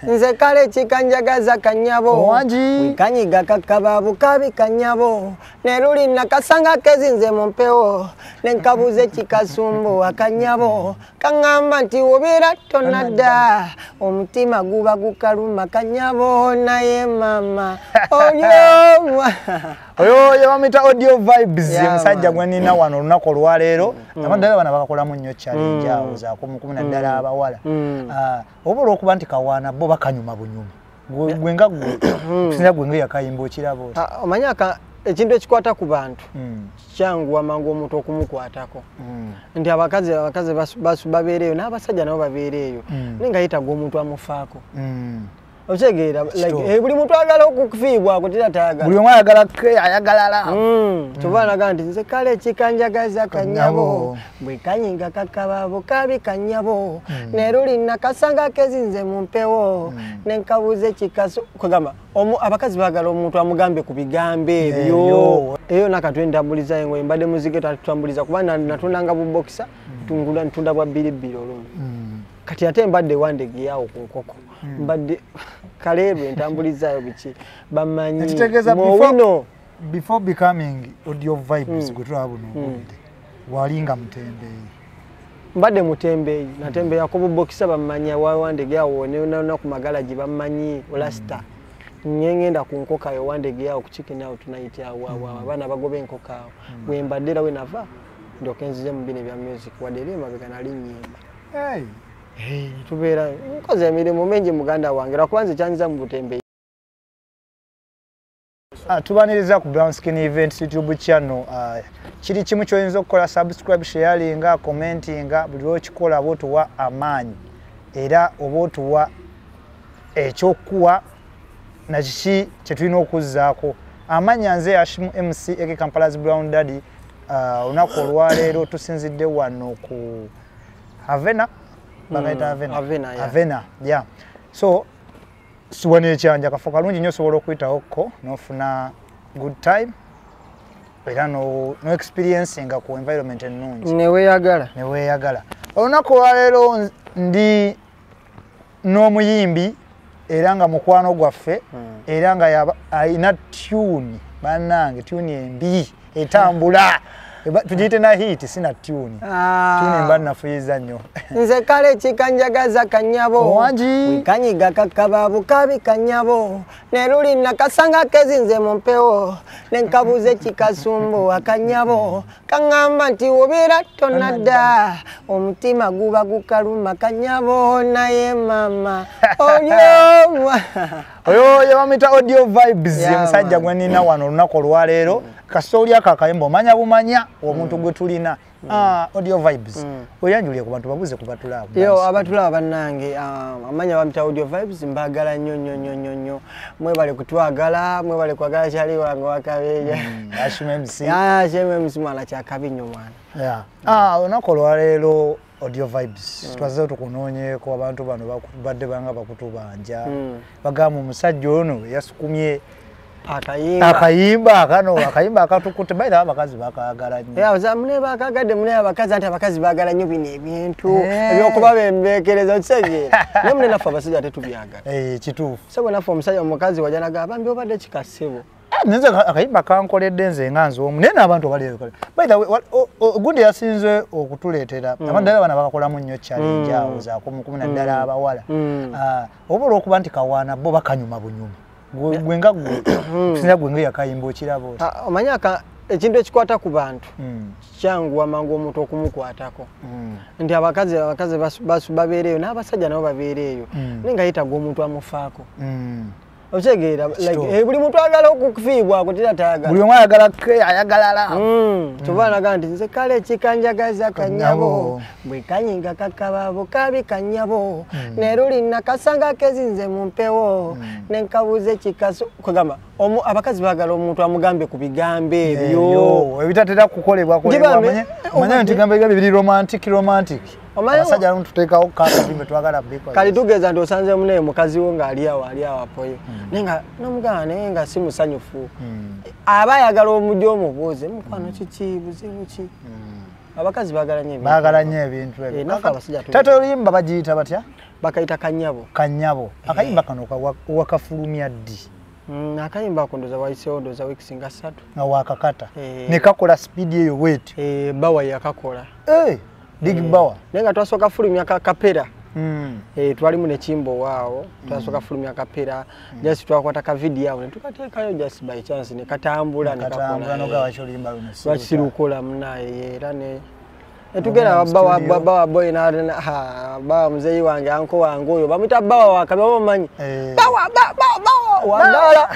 Nze kale chikanjagaza kanyabo. Wikanyiga kakababu kabi kanyabo. Neruli nakasanga kezinze mumpewo. Nenkabuze chikasumbu akanyabo. Kangamba nti obera tonada. Omutima guba gukaluma kanyabo naye mama. Oyo yawamita audio vibes musajja gwenina wano lunako lwaleero abadala bana bakakolamu nnyo challenge awo za 10 abawala obolo okuba nti kawana bo bakanyuma bunyuma gwenga kusinza gwenga yakayimbo kirabo omanyaka ekintu ekikwata ku bantu kyangu amangu omuntu okumukwatako ndi abakazi babeereyo n'abasajja nabo babeereyo nenga yitaga omuntu amufaako Ochegeera like buli muntu agala okufiibwa kutira tayagala buli omwe ayagalala tubana ganti nze kale chikanjagaza kanyabo bwe kanyinga kakababo kabi kanyabo neruli nakasanga kezinze mumpewo nenkabuze chikaso kugamba abakazi bagala omuntu amugambe ku bigambe ebyo eyo nakatwendabuliza yengo imbade muzike tatutambuliza kubana natundanga bubokisa ntunda bwa bilibilo olumwe kati ate mbadde wandege yawo ku nkoko mbadde kalebe ntambulizayo bichi bamanyi before becoming audio vibes gutwabuno walinga mutembeyi mbadde mutembeyi natembe yakobo bokisa bamanya wandege yawo ne ku magalaji bamanyi olasta nyengenda ku nkoka yo wandege yawo ku chicken yawo tonight yawo abana bagobe nkoka yawo bwe mbaddera we nava ndokenzize mu bine bya music wadere mabega nali nyimba tubera nkoze emirimu mingi muganda wange lwakubanza kyanyiza mu butembe tubaniriza ku Brown Skin Events YouTube channel kiri kimu kyoyinza okukola subscribe sharing commenting buli okikola botuwa amaanyi era obotuwa ekyokuwa na kiki kyetulina okuzzaako amaanyi nze Hashim MC eke Kampala's Brown Daddy olunaku olwaleero tusinzidde wano ku Havana Avena yeah so suwane chanja kafo kalungi nyo sobola okuyitawo ko nofuna good time era no experiencing ku environment ennungi newe yagala olunaku lwaleero ndi n'omuyimbi era nga mukwano gwaffe era nga ayina tune bannange tune embi etambula tujite na hit sina tune tune mbana fuiza nnyo nze kale chikanjagaza kanyabo wikanyiga kakababu kabi kanyabo neruli nakasanga kezinze mumpewo nenkabuze chikasumbu akanyabo kangamba nti obera tonada omutima guba gukaluma kanyabo naye mama oyo yawamita audio vibes musajja gwenina wano lunako lwaleero kasoli akakayimbo manya bumanya omuntu gwe tulina audio vibes oyanjulye ku bantu babuze kubatulaba yo abatulaba bannange amanya bamita audio vibes mbagala nnyo mwe bale kutwagala mwe bale kwagala kyali wange wakabeja Hashim MC Hashim MC mwana kyakabi nnyo mwana lunako lwaleero audio vibes twaze tukunoonyeko abantu bano badde banga bakutubanja bagamu musajja ono yasukumye akayimba akatukute baira abakazi bakagala nnyo zamune bakagadde mune abakazi anti abakazi bagala nnyo bino ebintu ebyokuba bembekereza kisegeera ne mune naffe abasajja ate tubyagala kituufu sebo naffe omusajja omukazi wajanaga bambi obadde kikasebo nze akayimba kankoledde nze nga nze omu naye n'abantu abali gundi yasinze okutuleetera abadala bana bakakolamu nnyo challenge awo za 10 abawala obolo okuba nti kawana bo bakanyuma bunyuma gwenga kusinza gwenga yakayimbo kirabo omanyaka ekintu ekikwata ku bantu kyangu amangu omuntu okumukwatako ndi abakazi babeereyo n'abasajja nabo babeereyo nenga yitaga omuntu amufaako ochegeera like buli muntu agala okufiibwa kutira tayagala buli omwe ayagalala tubana ganti nze kale chikanjagaza kanyabo bwe kanyinga kakababo kabi kanyabo neruli nakasanga kezinze mumpewo nenkabuze chikaso kugamba abakazi bagala omuntu amugambe ku bigambe ebyo ebitatera kukolebwa manya nti gambe biri romantic abasajja tuteekawo kakabimbe twagala biko kali tugeza nti osanze munaye mukazi wo ng'ali awo apoyo nenga nomugana naye nga si musanyufu aba ayagala omujja omubuuze mukwano kiki buzibu ki abakazi bagala nnyo ebintu ebyo tata oluyimba bagiyita batya bakaita Kanyabo. Kanyabo. Akayimba kano wakafulumya ddi. Akayimba kondoza wayisewo ndoza week singa 3. Nga wakakata. Ne kakola speed eyo wait. Bawa yakakola. Big Bawa. Nenga twasoka fulumya kapera. Twali mu ne Kimbo wao. Twasoka fulumya kapera. Just twakwata ka video ne tukateekayo just by chance ne katambula ne kakola. Katambula noga wacholimba luno. Wasirukola mnaye era ne etugera bawa boy na bawa mzee wange anko wange oyo bamita bawa wakabya bamanyi bawa wandala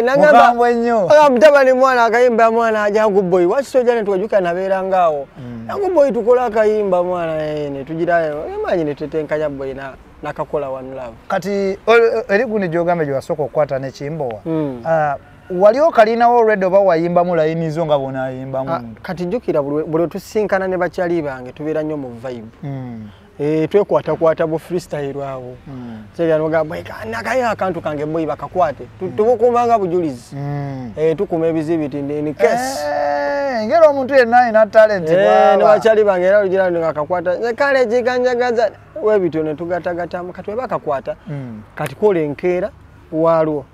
nangamba nnyo mtabani mwana akayimba mwana ajangu boy wasoja ne twajuka nabera ngao yangu boy tukola akayimba mwana ne tujira emanyi ne tetenkanya boy na kakola one love kati eri guni jogambe jwasoko okwata ne Kimbowa waliwo kalinawo already oba wayimba mu line zo nga bona ayimba mu kati jukira buli tusinkana ne bakyali bange tubeera nnyo mu vibe twekwata bu freestyle awo kyera noga boy nakaya akantu kange boy bakakwate tubukumbanga bujulizi tukuma ebizibiti ni case ngero omuntu yenna alina talent ne bakyali bange era lugira ngakakwata kale jiganjagaza webito ne tugatagatamu kati bakakwata kati kole enkeera walwo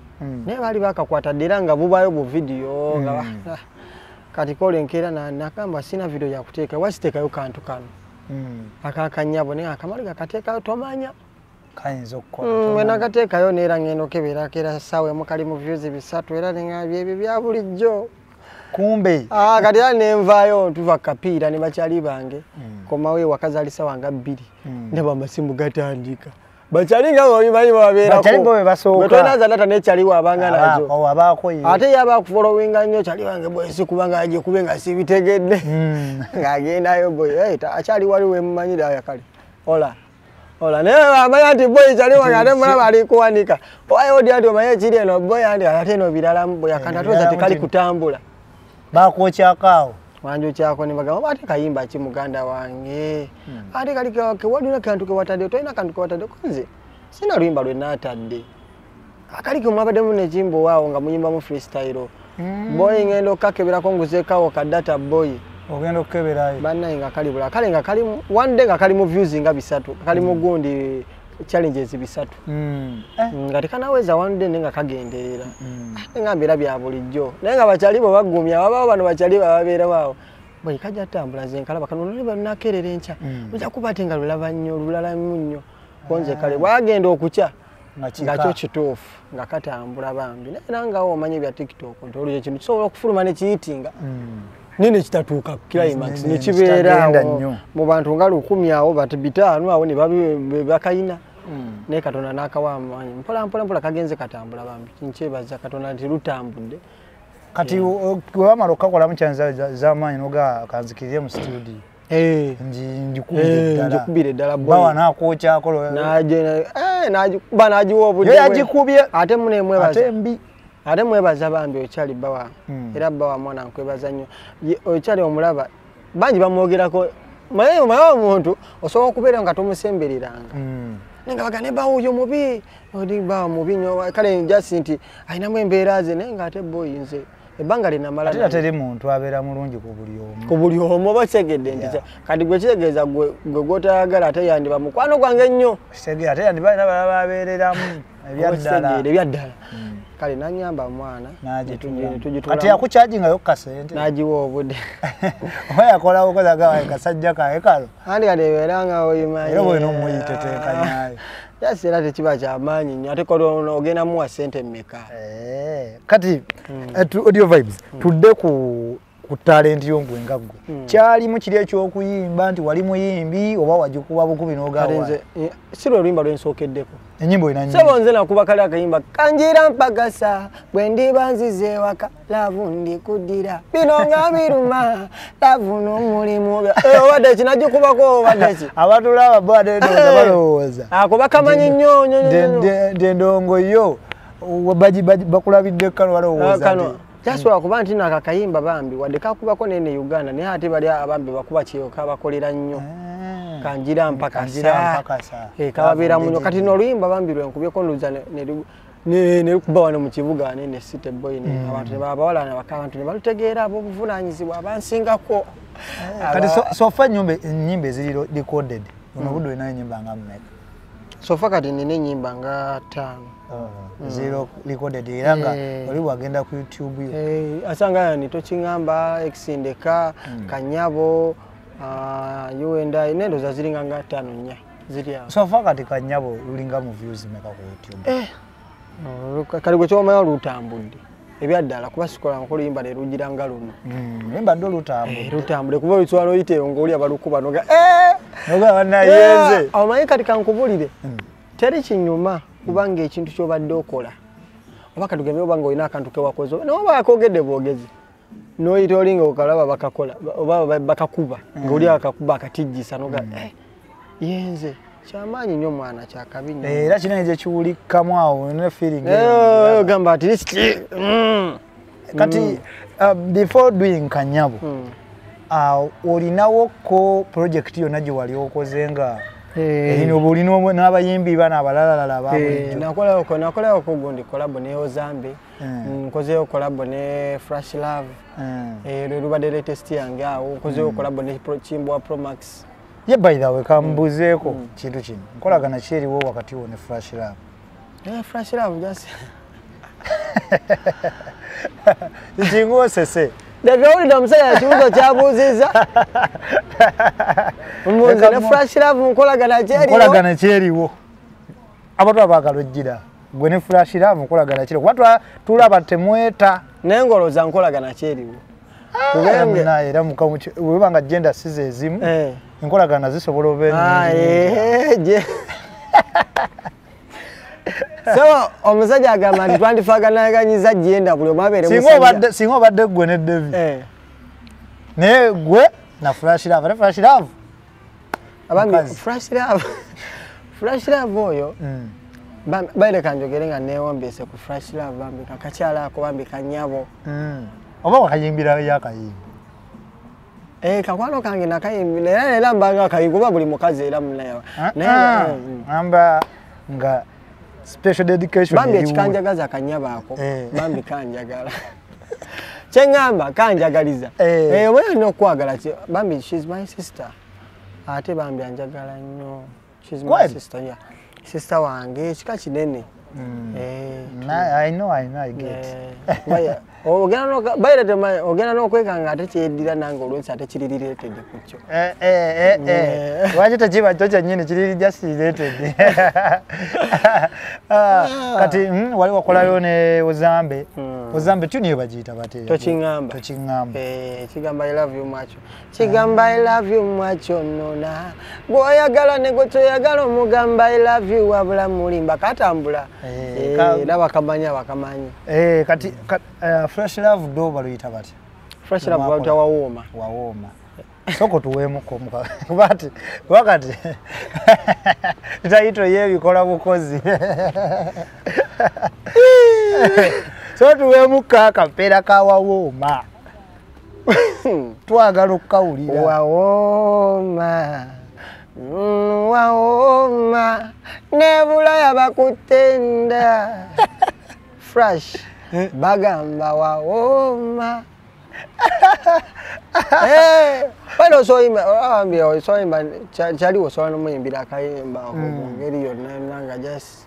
ne bali bakakwata dira nga bubayo bu video nga kati kole nkera nakamba sina video ya kuteeka wasitekayo kantu kano akakanyabo ne akamali gakateekayo tomanya kayinza okukola wena kateekayo neera ngendo kebera kera sawe mukali mu views bisatu era ngabye ebyo bya bulijjo kumbe kati ne nvayo tuva kapira ne bakyali bange komawe wakazalisa wanga 2 ne bamasimu gatandika bakyali nga oyimanyi babeera ko bakyali bobe basooka twanaza data ne kyali wabanga nazo abako ye ate yaba kufollowinga nnyo kyali wange boy sikubanga aje kubenga sibitegedde ngagenda yo boy akyali wali we mmanyira yakali ola ne amanya nti boy kyali wange ate mulaba ali kuwanika oyo odi andi omaye kiri eno boy andi ate no birala boy akanda toza tekali kutambula bakokyakaawo wanjo kyako ne bagamba ate kayimba ki muganda wange ate kali ke waduna kantu ke watadde toina kantu ke watadde konze sina luyimba lwe natadde akali ke mwabadde mu ne Kimbo wao nga muyimba mu freestyle boy ngendo kakebera nguze kawo ka data boy ogenda okeberayo banna nga kali bula kale nga kali one day nga kali mu views nga bisatu kali mu gundi challenges bisatu ngati kanaweza one day nga kagenderera ngambira bya bulijjo nenga bakyali bo bagumya baba bano bakyali babeera wao boy kajja tambula zenkala bakano ne banakerera encha uja kubatenga lulaba nnyo lulala nnyo konze kale bwagenda okucha nga kyo kituufu nga katambula bambi nanga omanye bya TikTok ntoluje kintu kisobola okufuluma ne kiyitinga nini kitatuuka climax ne kibeera mu bantu nga 10 awo bati 5 awo ne bakayina ne Katonda n'akawamanyi mpola kagenze katambula bambi kinchebaza Katonda nti lutambudde kati wamala okakola mu kyanza z'amaanyi noga kanzikirire mu studio njikubire ddala bawa nakokyakolo nagiwa obudde yagikubye ate mwebaza bambi okyali bawa era bawa mwana nkwebaza nnyo okyali omulaba bangi bamwogerako maye omuntu osobola okubeera nga tomusembereranga nenga bagane bawo yo mubi odi bawo mubi nyo kale just nti ayinamu embeera ze nenga ate boy nze ebanga lina mala ate muntu abeera mulungi ku buli omu bategedde nti kati gwe kitegeeza gwe gotayagala ate yandiba mukwano gwange nnyo ate yandiba babeereramu ebyaddala kale nanyamba mwana ati yakuchargingayo kasente nagiwa obudde oyakola okozaga kasajja kae kalo andi kadeberanga oyimanyi era bwino muyitetekanyayo yasi era tekiba kyamaanyi nnyo ate kono ogenda muwa sente mmeka kati audio vibes tudde ku talent yongwe ngaggo kyalimu kiri ekyokuyimba nti wali muyimbi oba wagikuba bukubi n'ogawa siro oluyimba lwensookeddeko enyimbo ina nyingi sebo nze nakuba kale akayimba kanjira mpagasa bwe ndiba nzize waka lavu ndikuddira bino nga biruma lavu n'omulimu obadde kinagikubako obadde ki abatulaba badedoza balowooza ako bakamanyi nnyo ndendongo yo bakulabidde kano balowooza Jaswa kuba nti nakakayimba bambi wadde kakubako nene Uganda naye ate bali abambi bakuba kiyoka bakolera nnyo kanjira mpakasa kababeera munyo kati n'oluyimba bambi lwenkubyeko nduza ne kuba wano mu kibuga nene City Boy ne abantu babawala n'abantu ne balutegeera ab'obuvunanyizibwa abansingako kati sofa nyimbe eziri recorded ono budde nayo nyimba nga mmeka sofa kati nina ennyimba nga 5 zero recorded era nga oli wagenda ku YouTube yo asanga yani tokiŋŋamba exindeka Kanyabo you and I nendo za ziringa nga 5 nya ziri awo sofa kati Kanyabo lulinga mu views meka ku YouTube kali gwe kyomanya lutambudde ebyaddala kuba sikola nkoluyimba ne rugiranga luno limba ndo lutambudde kuba olutwala oyiteyo ng'oli abalukuba noga noga banayenze omanyi kati kankubulire teri kinyuma kubanga ekintu ky'obadde okola oba katugembe obanga olina akantu kewakoze noba akogedde bwogezi noyita olinga okalaba bakakola oba bakakuba ng'oli akakuba akatijjisa noga yenze kyamaanyi nnyo mwana kyakabi nnyo era kinene gye kiwulikamu awo ne feeling gamba at least kati before doing Kanyabo olinawo ko project yonna gye wali okoze nga erino bulino n'abayimbi bana abalalala babulijjo nakolayo ko gundi collab ne Ozambe nkozeyo collab ne Fresh Love lwe lubadde latest yange awo nkozeyo collab ne Chimbwa Pro Max ye by the way kambuzeeko kintu kino nkolagana kyeriwo wakati wo ne Fresh Love Fresh Love just Njingo sese Davyawulira omusajja ekibuzo kyabuuziza omubuuzi ne Fresh Love nkolagana kyeriwo abantu abaagala ojjira gwe ne Fresh Love nkolagana kyeriwo kuba tulaba temweta naye ngoloza nkolagana kyeriwo era webanga genda size ezimu enkolagana zisobola obeera so omusajja agamba nti twandifaaganaganyiza gyenda buli omu abeere musajja singa obadde gwe ne David naye gwe na Fresh Love ne Fresh Love abambi Fresh Love oyo baire kanjogere nga neewombeese ku Fresh Love bambi kakakyala ako bambi Kanyabo oba wakayimbira yakayimba kakwano kange nakayimbira era mbanga akayimba kuba buli mukazi era munayo amba nga special dedication bambi ekikanjagaza Kanyabo ako bambi kanjagala kyengamba kanjagaliza wewe okwagala bambi she's my sister ate bambi anjagala nnyo she's my sister yeah sister wange kika kinene I know I get ogenda n'okwekanga ate kyeddira nange olwensi ate kiri related kukyo lwaki tekiba kyo kyennyini kiri just related kati wali wakolayo ne Ozambe tuni yo bagiyita bate tokiŋŋamba kigamba I love you mwacho kigamba I love you mwacho nona bw'oyagala ne gwe toyagala omugamba I love you wabula mulimba katambula era bakamanyi kati Fresh Love do baluyita bati Fresh Love baluyita wawooma soko tuweemuko kubati wakati taito yebikola bukozi so tuweemuka akapeera ka wawooma twagala okukawulira wawooma nebula yabakutenda Fresh bagamba wawooma wano osoyimba kyaliwo osobola nomuyimbira akayimba ngeri yonna nanga just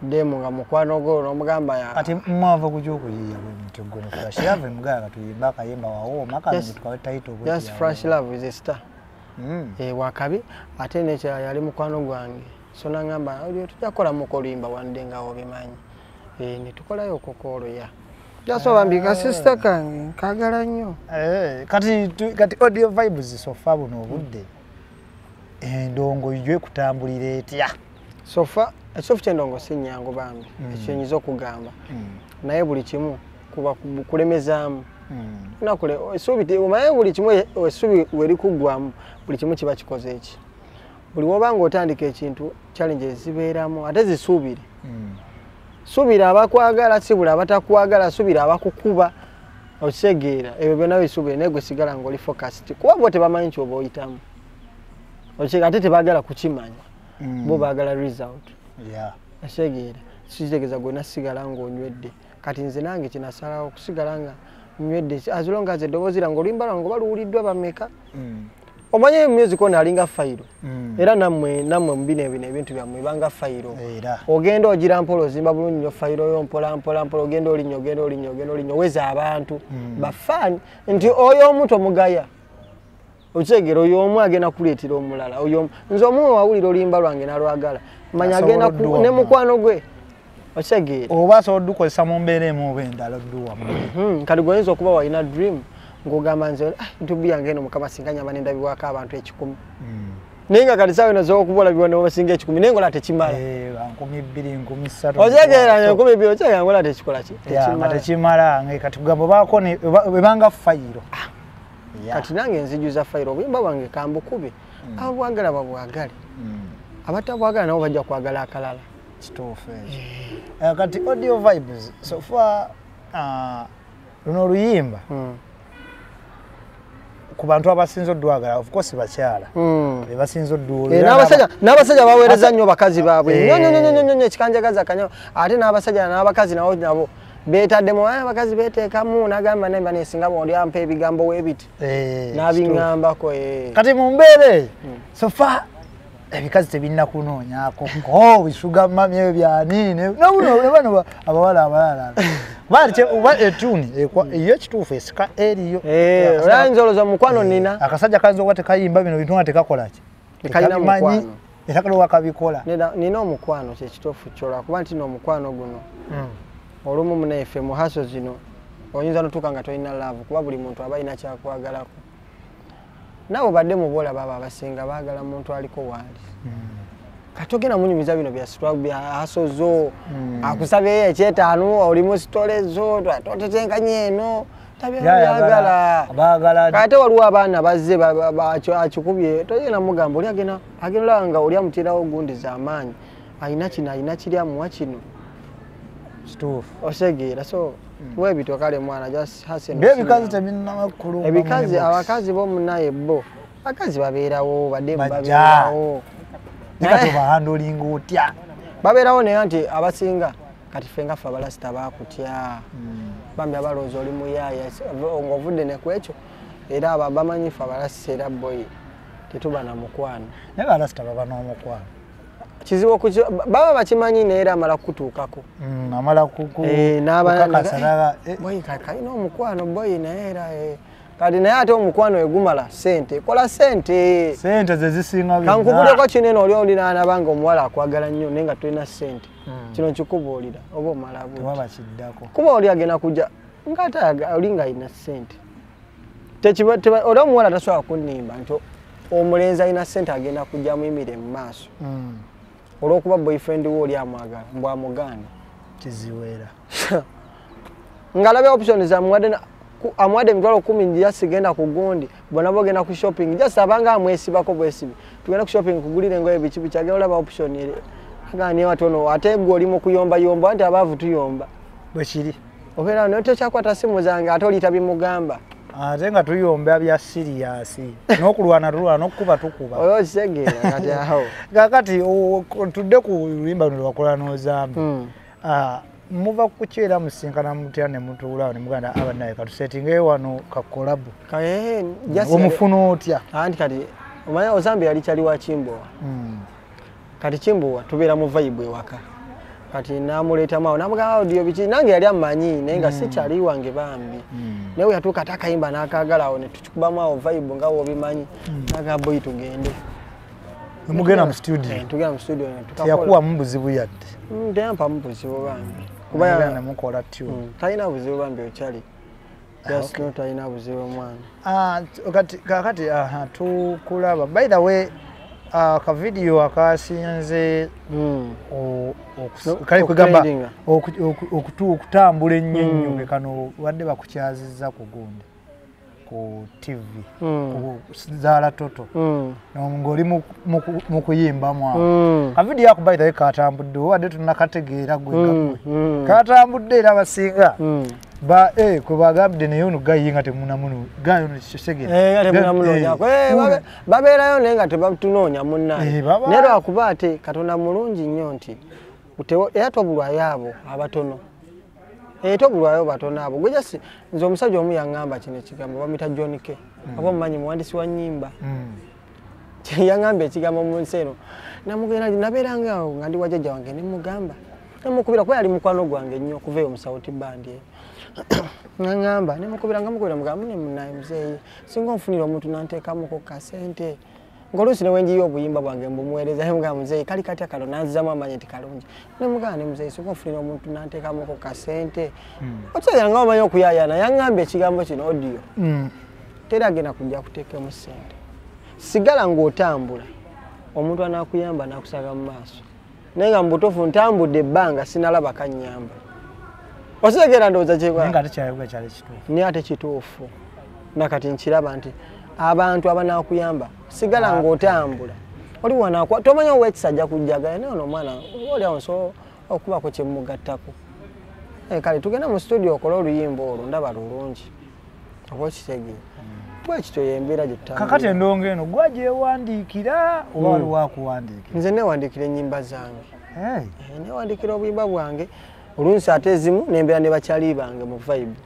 demo nga mukwano gwo nomugamba ati mwava kuja okuyiya bwemutego ne Fresh Love mugala tuyimba akayimba wawooma kandi tukawe title bwe just Fresh Love is a star wakabi ate nekyo yali mukwano gwange so nangamba tujja kukola mukolimba wande nga obimanyi netukolayo kokolo ya jasoba mbika sister kange kagala nnyo kati audio vibes sofa buno obudde endongo ijwe kutambulira etya sofa kyendongo sinyangu bambi ekyenyiza okugamba naye buli kimu kuba kulemezaamu nakule esubi omaye buli kimu esubi weri kugwamu buli kimu kiba kikoze eki buli wobanga otandika ekintu challenges zibeeramu ate zisuubire subira abakwagala sibula abatakwagala subira abakukuba okisegeera ebyo byonna bisubire naye gwe sigala ng'oli focused kuba bo tebamanyi kyoba oyitamu ate tebaagala kukimanya bo baagala result asegeera kitegeeza gwe nasigala ng'onywedde kati nze nange kinasalawo okusigala nga nywedde as long as eddoboozi lyange oluyimba lwange oba luwuliddwa bameka omanye music ono alinga fayiro era namwe mubino ebintu byammwe banga fayiro ogenda ogira mpola ozimba bulungi nnyo fayiro yo mpola ogenda olinnyo weza abantu bafani nti oyo omuntu omugaya okyegera oyo omu agenda kuleetera omulala oyo nze omu wawulira olimba lwange nalwagala manya agenda ne mukwano gwe okyegera oba asobola oddukozesa mu mbeera emu oba endala odduwamu kati gwoyinza okuba walina dream ng'ogamba nze ntubi yange eno mukama singa nyamba nendabiwako abantu 10 naye nga kati saawa eno zokubola biwone basinga 10 naye ngola tekimala 2,000 ozegeranya 2,000 okyega ngola tekikola ki tekimala kati kugamba baako bebanga fayiro kati nange nzijuza fayiro obuyimba bwange kambukube abwagala babwagale abatabwagala nabo bajja kwagala akalala kituufu ekyo kati audio vibes so far luno oluyimba ku bantu abasinza oddwagala of course bakyala be basinza oddwagala n'abasajja baweereza nnyo bakazi baabwe nnyo ekikanjagaza kanyo ate n'abasajja n'abakazi nabo beetaddemu abakazi beteekamu n'agamba nemba nesinga bondi ampa ebigambo weebiti n'abiŋŋambako kati mu mbeere so far ebikazi tebirina kunoonyako bisuga mami ebyo byaniine nabano abawala abalala oba etuni iyo ekituufu esika eriyo oyinza olowooza mukwano nina akasajja kayinza okuba tekayimba bino bintu nga tekakolaki tekalina mukwano era kaliwo kabikola nina omukwano kyekituufu kyolwakuba nti n'omukwano guno olumu munaife mu haso zino oyinza notuuka nga tolina laavu kuba buli muntu aba alina kyakwagalako nabo badde mu boola baba abasinga baagala muntu aliko waali kati ogenda munyumiza bino bya haso zo akusabye ekyetaano olimu sitole zo totetenkanye eno tabyagala kati waliwo abaana bazze akikubye togenda mugamba oli agenda nga oli amutirawo gundi z'amaanyi alina kino alina kiri amuwa kino kituufu osegeera so webito kale mwana ebikazi tebinnamakulu ebikazi abakazi bomunaye bo bakazi babeerawo badde babeerawo nekatubahandolinga otya babeerawo naye nti abasinga kati ffe nga ffe abalasita bakutya bambi abalowooza oli muyaaya ng'ovudde nekwekyo era bamanyi ffe abalasita era boyi tetuba na mukwano naye balasita baba n'omukwano kizibu baba bakimanyi naye era amala kutuukako amala kukakasa boyi kalina omukwano boyi naye era kati naye ate omukwano egumala sente kola sente zezisinga kankubuleko kinene oli olinaanabanga omuwala akwagala nnyo naye nga tulina sente kino nkikubuulira oba omala buwabakiddako kuba oli agenda kujja ngaate oli nga alina sente oli omuwala tasobola kunnimba nti omulenzi alina sente agenda kujja muyimire mu maaso olw'okuba boyfriend we oli amwagala mbw amugaana kiziweera ng'alabya option amuwadde emitwalo 10 njiya sigenda ku gundi bona bogenda ku shopping just abanga amwesibako bwesibi tugenda ku shopping kugulira engoye biki agenda olaba option agani watono ate gwe oli mu kuyomba nti abaavu tuyomba bwekiri obeera notokyakwata simu zange ate oliyita bimugamba ate nga tuyomba bya siriyasi n'okulwana tulwana n'okukuba tukuba oyo kisegeera kati awo kakati tudde ku luyimba luno lwakola n'ozambi muva kukiera musinkana mutya ne mutuulawo ne muganda abanaye katusetingeyo wano kakolabu omufuna otya anti kati omanya ozambi yali kyali wa Kimbowa kati Kimbowa tubeera mu vibe ewaka kati namuleeta mawo namugamba audio biki nange yali amanyi naye nga si kyali wange bambi naye yatuuka atakayimba n'akagalawo ne tukikubamu awo vibe nga wobimanyi nagamba boyi tugende mugenda mu studio tugenda mu studio yakuwa mu buzibu yadde ndempa mu buzibu bambi kuba nemukola tune talina buzibu bambi okyali just not talina buzibu mwana kakati tukulaba by the way ka video akasinze kali kugamba okutambula ennyo kano wadde bakukyazizza ku gundi ku TV ku Zara Toto ng'oli mu kuyimbamu awo ka video ako by the way katambudde wadde tunakategeera gwe katambudde era abasinga kwe bagambye naye ono gayi nga temunamuno gayo babeerayo naye nga tebatunoonya munnaye naye lwakuba ate Katonda mulungi nnyo nti era tobulwayo abo abatono tobulwayo batono abo gwe jasi nze omusajja omu yaŋŋamba kino ekigambo bamuyita John K abo mmanyi muwandisi wa nnyimba yangambye ekigambo mu nsi eno namugenda nabeeranga awo nga ndi wajjajja wange ne mugamba namukubira kuba yali mukwano gwange nnyo okuva eyo mu Sauti Band ngamba ne mukubira mugamba ne munaye muzeeyi singa onfunira omuntu nanteekamuko kasente ngoluusi ne wenjiyo obuyimba bwange mbumuweereza mugamba muzeeyi kali katya kalo nanzizamu amanye nti kalungi ne mugamba ne muzeeyi singa onfunira omuntu nanteekamuko kasente otegeera nga omanyi okuyaayana yangambye ekigambo kino audio tera agenda kujja kuteekemu ssente sigala ng'otambula omuntu anaakuyamba n'akusaga mu maaso naye nga mubutuufu ntambudde ebbanga sinalaba kannyamba oseegera ndowooza naye ate kituufu nakati nkiraba nti abantu abanaakuyamba sigala ng'otambula oli wanaakwa tomanya ow'ekisajja kujjagala naye ono omwana oli awo nsobola okubako kye mmugattako kale tugenda mu studio okola oluyimba olwo ndaba lulungi oba okitegeera bwekityo yembeera gyetutambula kakati endongo eno gwa gyewandiikira oba wali wakuwandiikira nze newandiikira ennyimba zange newandiikira obuyimba bwange olunsi ate ezimu nembeera ne bakyali bange mu vibe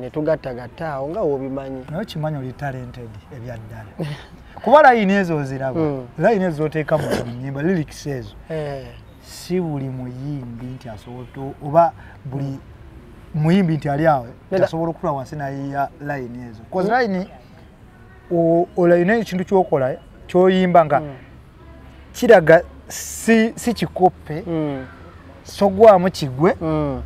netugattagatta awo nga wobimanyi naye okimanyi oli talented ebyaddala kuba layini ezo oziraba layini ezo zoteeka mu nnyimba lyrics ezo si buli muyimbi nti asobola oba buli muyimbi nti ali awo tasobola okutula wansi nayiya layini ezo kozi layini olayina ekintu kyokola kyoyimba nga kiraga si kikope sogwamu kigwe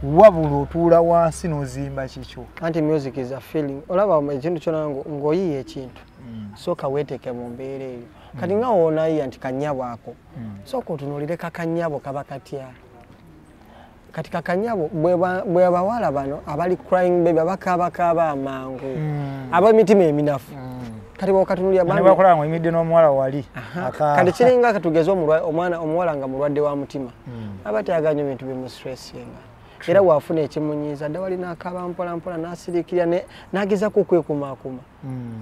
wabula otuula wansi n'ozimba kikyo anti music is a feeling olaba ekintu kyona ng'oyiya ekintu sooka weeteeke mu mbeera eyo kati nga woonayiya nti kanyabo ako sooka otunuulire kakanyabo kaba katya kati kakanyabo bwe abawala bano abali crying baby abakaabakaaba amangu ab'emitima eminafu kati bw'okatunulira bakola ngo emidde n'omuwala wali kati kiringa katugeze omuwala nga mulwadde wa mutima aba tayaganya ebintu bimustressing era bw'afuna ekimunyiiza dda wali n'akaaba mpolampola n'asiriikirira n'agezaako okwekumaakuma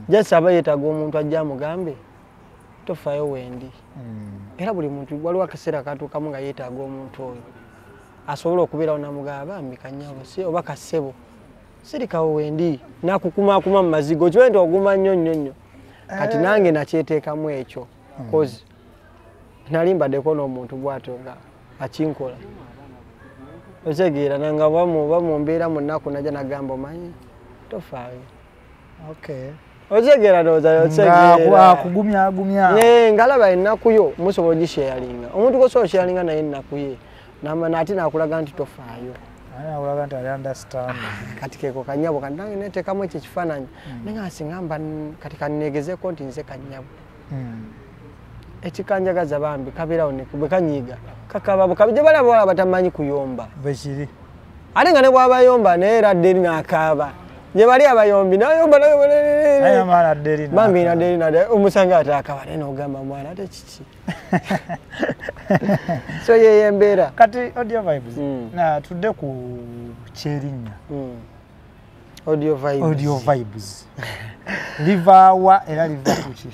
jasi aba yeetaaga omuntu ajja amugambe tofaayo wendi era buli muntu waliwo akaseera katuukamu nga yeetaaga omuntu oyo asobola okubeerawo namugamba bambi kanyabo si oba kasebo sirikawo wendi nakukumaakuma mu mazigo kiwe nti oguma nnyo kati nange nakyeteekamu ekyo kozi nali mbaddeko n'omuntu bw'atyo nga akinkola otegeera nanga bamu mbeera mu nnaku najja nagamba omanyi tofaayo otegeera ndowooza kugumyagumya ngalaba ennaku yo musobola ogisheyalinga omuntu gosobola osheyalinga naye ennaku ye nate nakulaga nti tofaayo kati keko kanyabo kandi nange neteekamu ekyo ekifaananyi naye nga singamba kati kanneegezeko nti nze kanyabo ekikanjagaza bambi kabeerawo bwe kanyiiga kakababo kabije bali abawala batamanyi kuyomba bekiri ate nga ne bwabayomba naye era dderi n'akaaba gye bali abayombi nayomba bambi nadderi omusanga ate akaaba naye n'ogamba mwana ate kiki so yeyo embeera kati audio vibes tudde ku kyerinnya audio vibes livaawa era liva kuki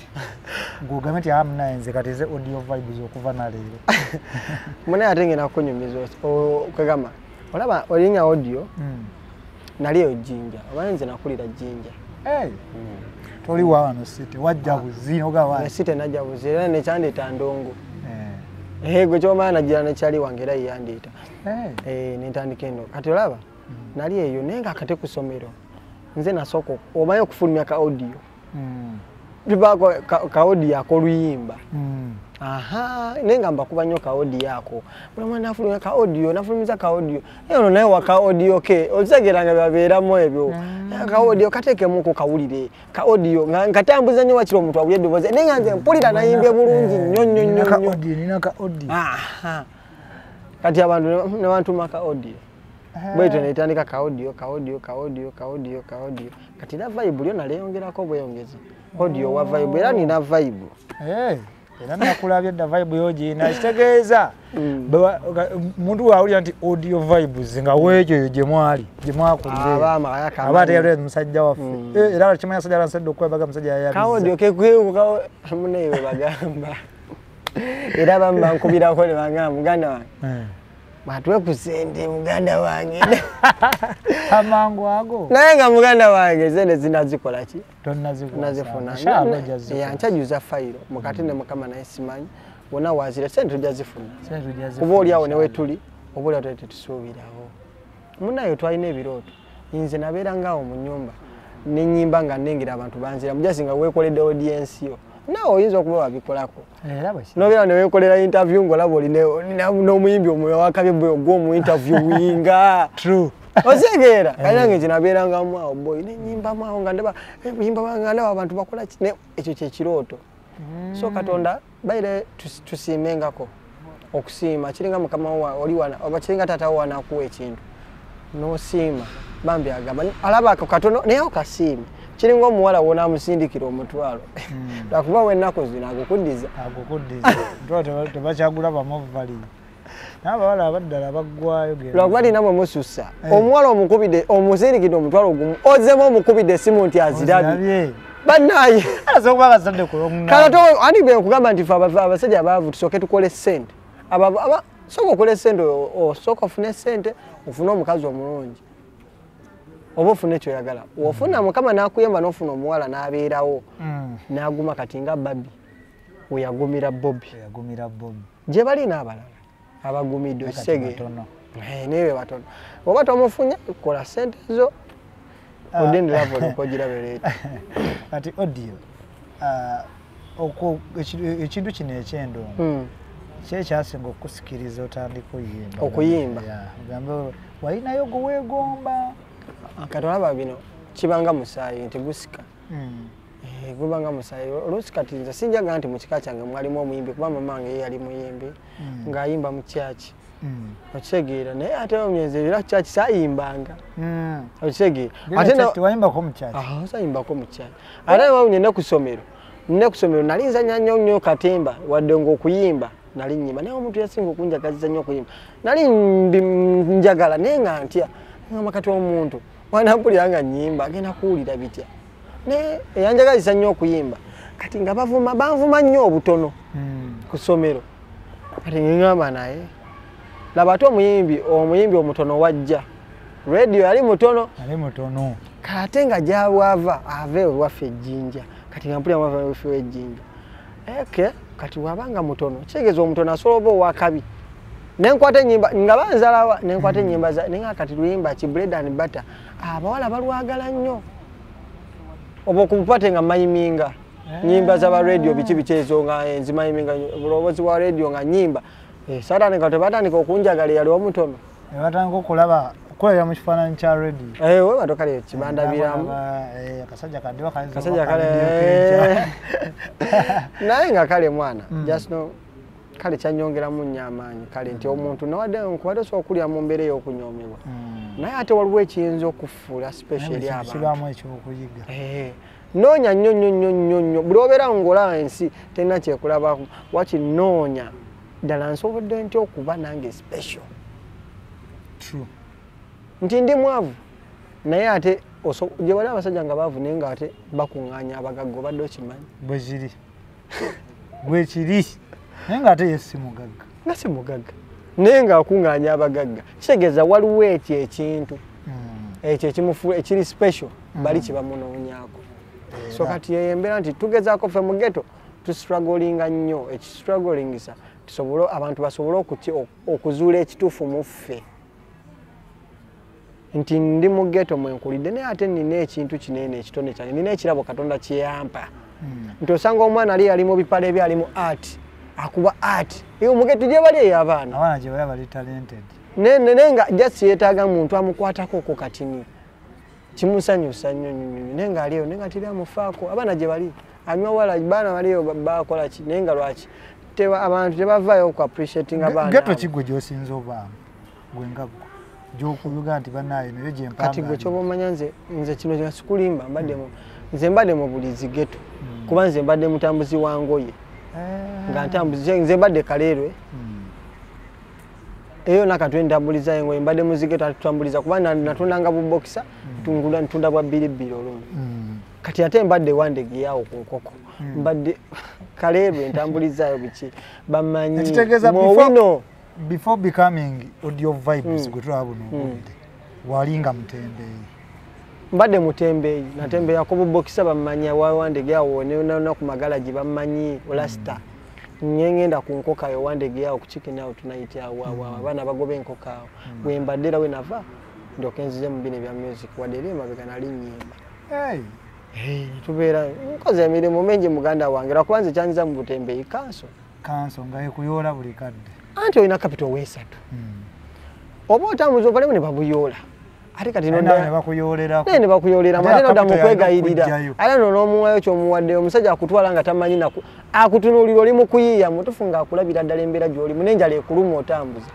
ng'ogambe nti amunayenze kati ze audio vibes okuva naleero munaye ate ngenda kukunyumiza kwegamba olaba olinya audio nali eyo Jinja omanyi nze nakulira Jinja toli wawano site wajja buzi nogawa site najja buzi era nekyandeeta ndongo gwe kyomala najjira nekyali wange era yeyandeeta nentandika eno kati olaba nali eyo naye nga akate ku ssomero nze nasooka omanyi okufulumya ka audio tubaako ka audio akoluyimba naye nga mbakuba nnyo ka audio ako buli nafulumya ka audio nafulumiza ka audio ono naye waka audio ke okisegeranga byabeeramu ebyo ka audio kateekemuku kawulire ka audio nga tambuza nnyo wakiri omuntu awulye eddoboozi naye nga nze mpulira nayimbye bulungi nnyo kati abantu ne bantuma ka audio bwetyo netandika ka audio kati era vibe lyo naleyongerako bweyongezi audio wa vibe era nina vibe era nakulabye dda vibe yogina kitegeeza muntu waawulira nti audio vibes nga weekyo gye mwakulire aba teyalire musajja waffe era kimanya sajja lansedde okwebaga musajja yayabiza ka audio kekwewuka muneewe bagamba era bamu bankubirako ne bagamba muganda wange matwe kusende muganda wange amangu ago naye nga muganda wange zende zinazikola ki tonnazifuna ya nchajuza fayiro mukati ne mukama naye simanyi wona wazira sente tujazifuna kuba oli awo newe tuli oba oli atete tusuubirawo munayo twalina ebirooto nze nabeera ngaawo mu nnyumba nenyimba nga nnengera abantu banzira mujasi nga weekoledde audience yo naawe oyinza okuba wabikolako nobeera neweekolera interview ng'olaba olina n'omuyimbi omulala wakabye gw'omu interviewinga osegeera kale nange nze nabeerangamu awo boy nenyimbamu awo nga ndaba ndaba abantu bakola ki ekyo kyekirooto so Katonda baire tusiimengako okusiima kiringa mukama oli wana oba kiringa taata wo anakuwa ekintu n'osiima bambi agamba alaba ako katono naye okasiima kiringa omuwala wona amusindikira omutwalo lwakuba wennaku zino agukuddiza tebakyagula bamovali n'abawala abaddala baggwayo lwakuba linamwe musussa omuwala omukubidde omusindikidde omutwalo gumu ozemu omukubidde esimu nti azirabye bannaye kalato ani be okugamba nti abasajja abaavu tusooke tukole ssente sooka okole ssente osooka ofune ssente ofune omukazi omulungi oba ofune ekyoyagala ofuna mukama n'akuyamba n'ofuna omuwala n'abeerawo n'aguma kati nga babbi weyagumira bobbi gye bali n'abalala abagumidde osege newe batono oba tomufunye kola ssente zo odenderavolokogirabereeta kati audio ekintu kino ekyendongo kyekyasinga okusikiriza otandika okuyimba gambe walinayo gweweegomba kati olaba bino kibanga musaayi nti gusika gubanga musaayi oluusi kati nze sinjaga nti mu kika kyange mwalimu omuyimbi kuba mamange ye yali muyimbi ng'ayimba mu kyaki okitegeera naye ate omyenzi era kyaki sayimbanga okitegeera sayimbako mu kyaki ate wawunye ne ku ssomero nali nzanya nnyo katemba wadde ng'okuyimba nali nnyimba naye omuntu yasinga okunjagaliza nnyo okuyimba nali njagala naye nga ntya makati omuntu wanampulira nga nnyimba agenda kuwulira bitya naye eyanjagaliza nnyo okuyimba kati nga banvuma nnyo obutono ku ssomero kati ngamba naye laba ate omuyimbi omutono wajja radio yali mutono kate nga gyabwava ave ewaffe ejjinja kati nga mpulira waffe w'ejjinja kati wabanga mutono kitegeeza omutono asobola oba owakabi nenkwata ennyimba nga banzalawa nenkwata ennyimba nenga kati luyimba ki bread and butter abawala balwagala nnyo oba okupate nga mayiminga nyimba z'aba radio biki ezo nga enzimayiminga bulowoozi bwa radio nga nyimba saatandika tebatandika okunjagala yali omutono batandika okulaba okulabira mu kifaananyi kya radio we batokale kibandabiramu akasajja kaddiwa naye nga kale mwana just no kale kyanyongeramu nnyo amaanyi kale nti omuntu nawadde nkuwadde osobola okulya mu mbeera ey'okunyoomebwa naye ate waliwo ekiyinza okufuula special eri abantu noonya nnyo buli obeera ng'olaba ensi terina kyekulabako waki noonya ddala nsobodde nti okuba nange special nti ndi mwavu naye ate gye bali abasajja nga baavu naye nga ate bakuŋŋaanya abagagga obadde okimanyi bwekiri naye nga ate ye si mugagga nga si mugagga naye ng'akuŋŋaanya abagagga kitegeeza waliwo ekyo ekintu ekyo ekiri special bali kibamunoonyaako so kati yeyo embeera nti tugezaako ffe mu ghetto tustruglinga nnyo ekistrugglingisa abantu basobole okuzuula ekituufu mu ffe nti ndi mu ghetto mwenkulidde naye ate nina ekintu kinene ekitone kyange nina ekirabo Katonda kyeyampa nti osanga omwana ali yali mu bipale bye ali mu art akuba art mu ghetto gye bali eyo abaana gye bali talented naye nga just yeetaaga muntu amukwatako ku katini kimusanyusa nnyo naye nga aliyo naye nga tiri amufaako abaana gye bali anywa wala baana baliyo bakola ki naye nga lwaki abantu tebavaayo ku appreciating abaana ghetto kigwe gy'osinza obaamu gwengaggwe gy'okuvuga nti bannaayo nayo gye mpanga kati gwe kyoba omanya nze kino sikulimba nze mbadde mu bulizi ghetto kuba nze mbadde mutambuzi wa ngoye nga nze mbadde kaleerwe eyo nakatwe ntambuliza engoye mbadde muzigeta tutambuliza kuba natundanga bubokisa ntunda bwa bbiribbiri olumu kati ate mbadde wandegeyawo ku nkoko mbadde kaleerwe ntambulizaayo biki bamanyi muwino before becoming Audio Vibes gutwabu n'obudde walinga Mutembeeyi mbadde Mutembeeyi natembeya ko bubokisa bamanya wawandege awo ne ku magalaji bamanyi Olasta ngenda ku nkoka yo wandege awo ku chicken out tonight awo abana bagobe enkoka awo wembadera we nava ndo kenzize mu bine bya music wadere mabega nali nyimba tubeera nkoze emirimu mingi muganda wange lwakubanza kyanyiza mu Butembeeyi kanso nga ekuyola buli kadde anti olina capital weesatu oba otambuza ovale ne babuyola ate kati ne bakuyolera mate noda mu kwegayirira ala n'omuwayo ky'omuwadde omusajja akutwala nga tamanyi akutunuulira oli mu kuyiiya mutufu ng'akulabira ddala embeera gy'oli munenjala ekuluma otambuza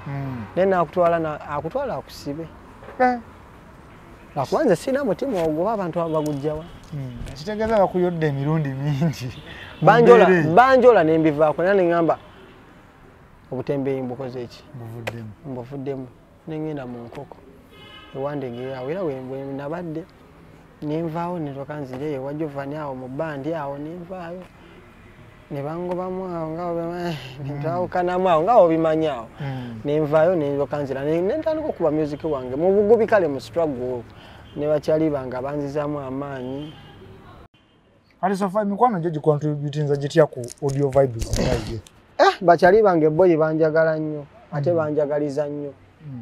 naye akutwala akusibe lwakubanza sina mutima oguba abantu abagujjawa kitegeeza bakuyodde emirundi mingi banjola nembivaako naye neŋŋamba Obutembeeyi mbukoze eki mbuvuddemu nengenda mu nkoko ewandege awo era we nabadde nenvaawo netoka nzireyo wajja ovani awo mu bandi awo nenvaayo ne bangobamu awo nga netwawukanamu awo nga obimanyi awo nenvaayo netoka nzira nentandika okuba music wange mu bugubi kale mu struggle ne bakyali bange banzizaamu amaanyi ati sofa mikwano gye gicontributinza gitya ku Audio Vibes bakyali bange boyi banjagala nnyo ate banjagaliza nnyo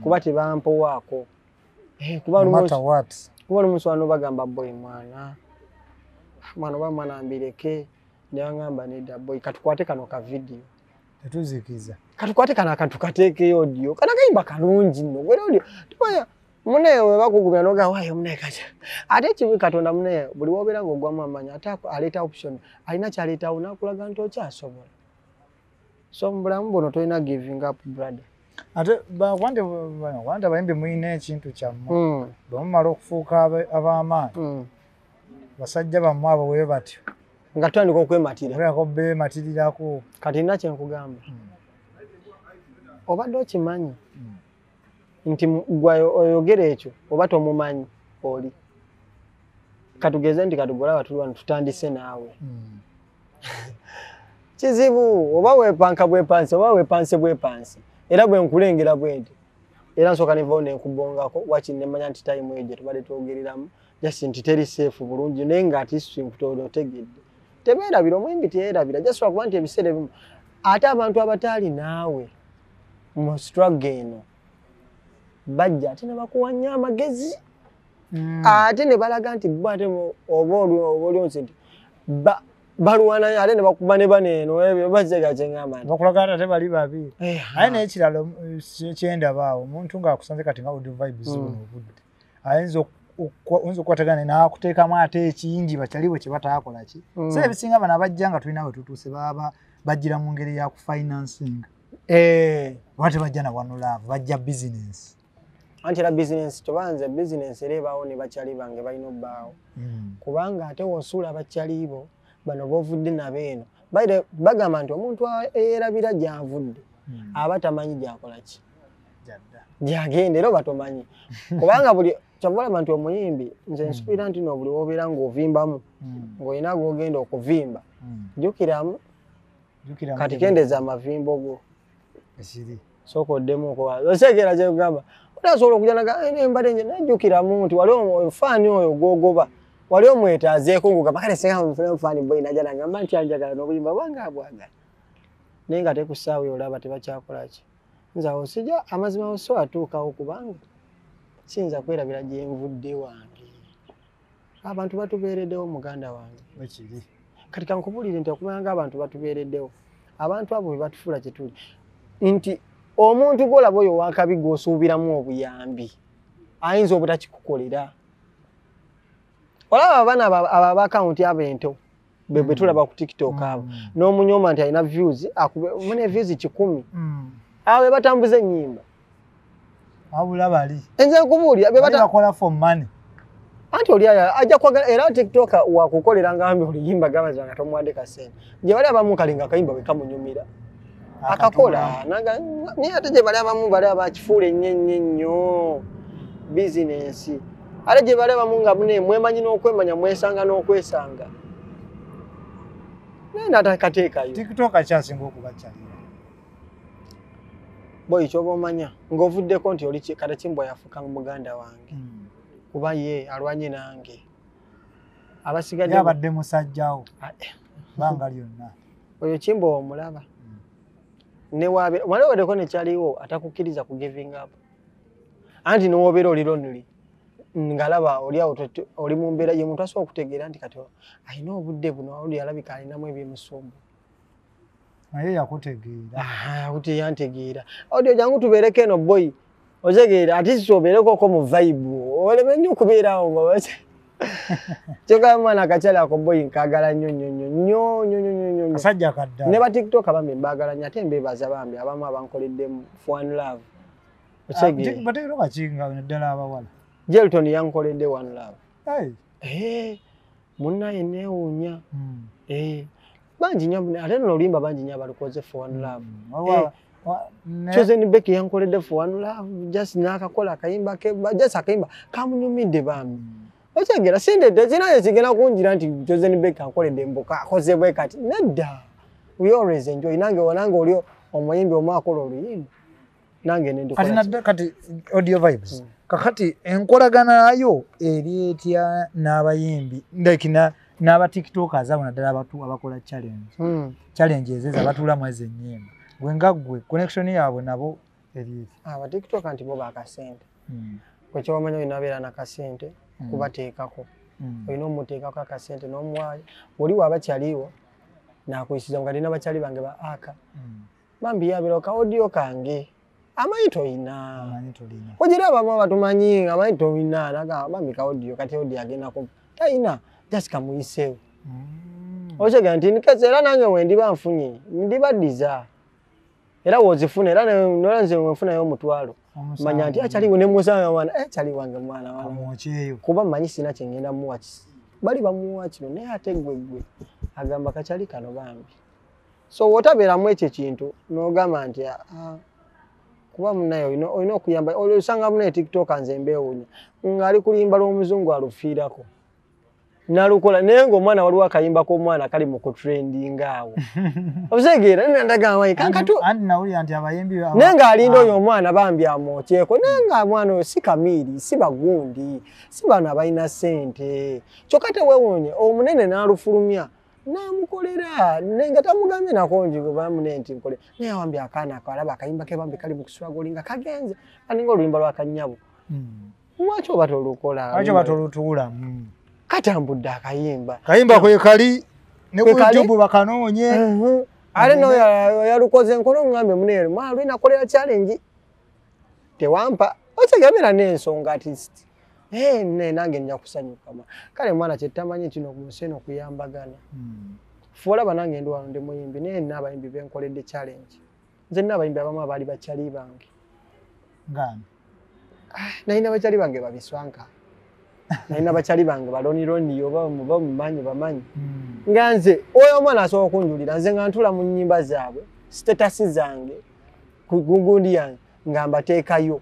kuba tebampowaako kuba olumunsi wano bagamba boyi mwana oba mwana mbireke ne baŋŋamba nedda boyi katukwate kano ka video tetuzikiza katukwate kano akantu kateekeyo audio kana kayimba kalungi nno gwera audio tubaya muneyo we bakugumya noga waayo muneyo kaja ate ekibi Katonda muneyo buli wobeera ng'ogwamu amaanyi ate aleeta option alina kyaleetawo nakulaga nti okyasobola so mu bulamu buno tolina giving up brother ate wande abayimbi muyina ekintu kyammwe bwemumala okufuuka ab'amaanyi basajja bammwe abo bwe batyo nga tutandika okwematira obeerako beematirirako kati nina kyenkugamba obadde okimanyi nti gwe oyogera ekyo oba tomumanyi oli katugeze nti katugolaba tuli wano tutandise naawe kizibu oba weepanka bwepansi oba weepanse bwepansi era bwe nkulengera bwenti era nsooka nevaawo nenkubongako waki nemanya nti time eyo gye tubadde twogereramu just nti teri safe bulungi naye ng'ati otegedde tebeerabira omuyimbi teyeerabira just lwakuba nti ebiseera ebimu ate abantu abataali naawe mu struggle eno bajja ate ne bakuwa nnyo amagezi ate ne balaga nti bate oba olionse nti baluwana ate ne bakuba ne baneeno ebyo bazega kyeŋŋamba bakulaga ate bali babi aye naye ekirala kyendabaawo omuntu ng'akusanze kati nga Audio Vibes buno obudde ayinza okukwatagana n'akuteekamu ate ekingi bakyaliwe kye bataakola ki so ebisinga bano abajja nga tulina we tutuuse baba bajjira mu ngeri ya kufinancing oba tebajja na wanulaavu bajja business anti era business tobanze business era ebaawo ne bakyali bange balina obbaawo kubanga ate wosuula bakyalibo bano bovudde nabeeno bagamba nti omuntu eyerabira gyavudde aba tamanyi gyakola ki gyagenda era oba tomanyi kubanga buli kyavalaba nti omuyimbi nze nsuubira nti no buli wobeera ng'ovimbamu ng'olina g'ogenda okuvimba jjukiramu kati kendeeza amavimbo go sooka oddemuko oseekera kyekugamba otasobola okujja nembadde nje najjukiramu nti wali omufaani oyo gwogoba wali omwetaazeeko ngugamba kale senga mufaani boyi najja nagamba nti anjagala n'obuyimba bwange abwagala naye nga tekusaawa olaba tebakyakola ki nze awo sijja amazima so atuukawo kubanga siyinza kwerabira gye nvudde wange abantu batubeereddewo muganda wange kati kankubulire nti okumanya ng'abantu batubeereddewo abantu abo be batufuula kye tuli nti omuntu gw'olaba oyo wakabi gw'osuubiramu obuyambi ayinza obutakikukolera olaba abaana abo abakawunti ab'ento bwe tulaba ku TikTok abo n'omunyooma nti alina views mune views 100 abo be batambuza ennyimba abula bali enze nkubuulira be bakola for money anti oli ajja kwagala era TikTok wakukolera ngambi oluyimba gabaza nga tomuwadde kasente gye bali abamu kalinga akayimba bwe kamunyumira akakola naye ate gye bali abamu bali abakifuula ennyo business ate gye bali abamu nga mune mwemanyi n'okwemanya mwesanga n'okwesanga naye natakateekayo TikTok akyasinga okubakyalira boy chobo manya ngovuddeko nti oli kata Kimbwa yafuka muganda wange kuba ye alwanye nange abasigadde yabadde musajjawo banga lyonna oyo Kimbwa omulaba ne wabe waliwo ne kyaliwo atakukiriza ku giving up anti n'obeera oli lonely ngalaba oli awo oli mu mbeera ye muntu asobola okutegeera nti kati alina obudde buno oli alabika alinamu ebyemusumbu naye yakutegeera kuti yantegeera audio jangu tubeereko eno boy otegeera ati sobeereko mu vibe oleme nnyo okubeerawo nga kyoka mwana akakyala ako boy nkagala nnyo kasajja kadda ne ba TikTok abambi mbagala nnyo ate mbeebaza bambi abamu abankoleddemu One Love otegeera batero bakinga naddala abawala Jelton yankoledde One Love munnaye neewuunya bangi nnyo ate no limba bangi nnyo abalukoze for One Love Chosen Becky yankoledde for One Love just n'akakola akayimba ke just akayimba kamunyumidde bambi otegeera sindedde zinaye zigenda kunjira nti Chosen Becky ankoledde mboka akoze bwe kati nedda we always enjoy nange wanange oli omuyimbi omwakola oluyimbi nange nendukola kati audio vibes kakati enkolagana nayo eri etya n'abayimbi ndekina n'aba tiktokers abo naddala abakola challenge ezeza batula mwezi ennyimba gwe nga gwe connection yaabwe nabo eri aba tiktok anti bo bakasente kwe kyomanya binabeera nakasente kubateekako olina omuteekako akasente n'omuwaayo oli wabakyaliwo nakuyisiza nga lina bakyali bange ba aka bambi yabira ka audio kange amaito ina ojira abamu batumanyi amaito ina naga bambi ka audio kati audio agenda ko taina just kamuyisewo okyega nti nikaze era nange wendi banfunye ndibadiza era wozifuna era nolanze wefuna yo mutwalo manya nti achaliwo ne musanga mwana chali wange mwana amocheyo kuba manyi sina kyengenda muwachi bali bamuwachi ne ate gwegwe agamba kachali kano bambi so wotabera mweche kintu no gamba nti kuba munayo oyino okuyamba olusanga mune TikTok anze mbewunya ngali kulimba lo muzungu alufiirako nalukola nengo omwana waliwo akayimba ko mwana kali mu kutrending awo ozegeera nendaga amayi kankatu andi nawuli anti abayimbi nenga alindo oyo omwana bambi amocheko nenga mwana oyo si kamiri si bagundi si bana bayina sente kyokate wewonye omunene nalufulumya namukolera nenga tamugambye nakonji bamune nti nkole naye wambi akana akalaba akayimba ke bambi kali mu kuswagolinga kagenze aninga oluyimba lwa kanyabo mwacho batolukola acho batolutula katambudde akayimba kayimba kwe kali ne ku YouTube bakanonye ale no yalukoze nkono ngambe munere mwalu inakolera challenge tewampa otegamira n'ensonga artist ne nange nja kusanyuka kale mwana kyetamanyi kino ku museno kuyambagana fuola banange ndo wano ndi muyimbi ne n'abayimbi benkoledde challenge nze n'abayimbi abamu abali bakyali bange ngani naina bakyali bange babiswanka naina bakyali bange balonironi yoba mumanyi bamanyi nganze oyo omwana asobola okunjulira nze nga ntula mu nnyimba zaabwe status zange ku gundi yange nga mbateekayo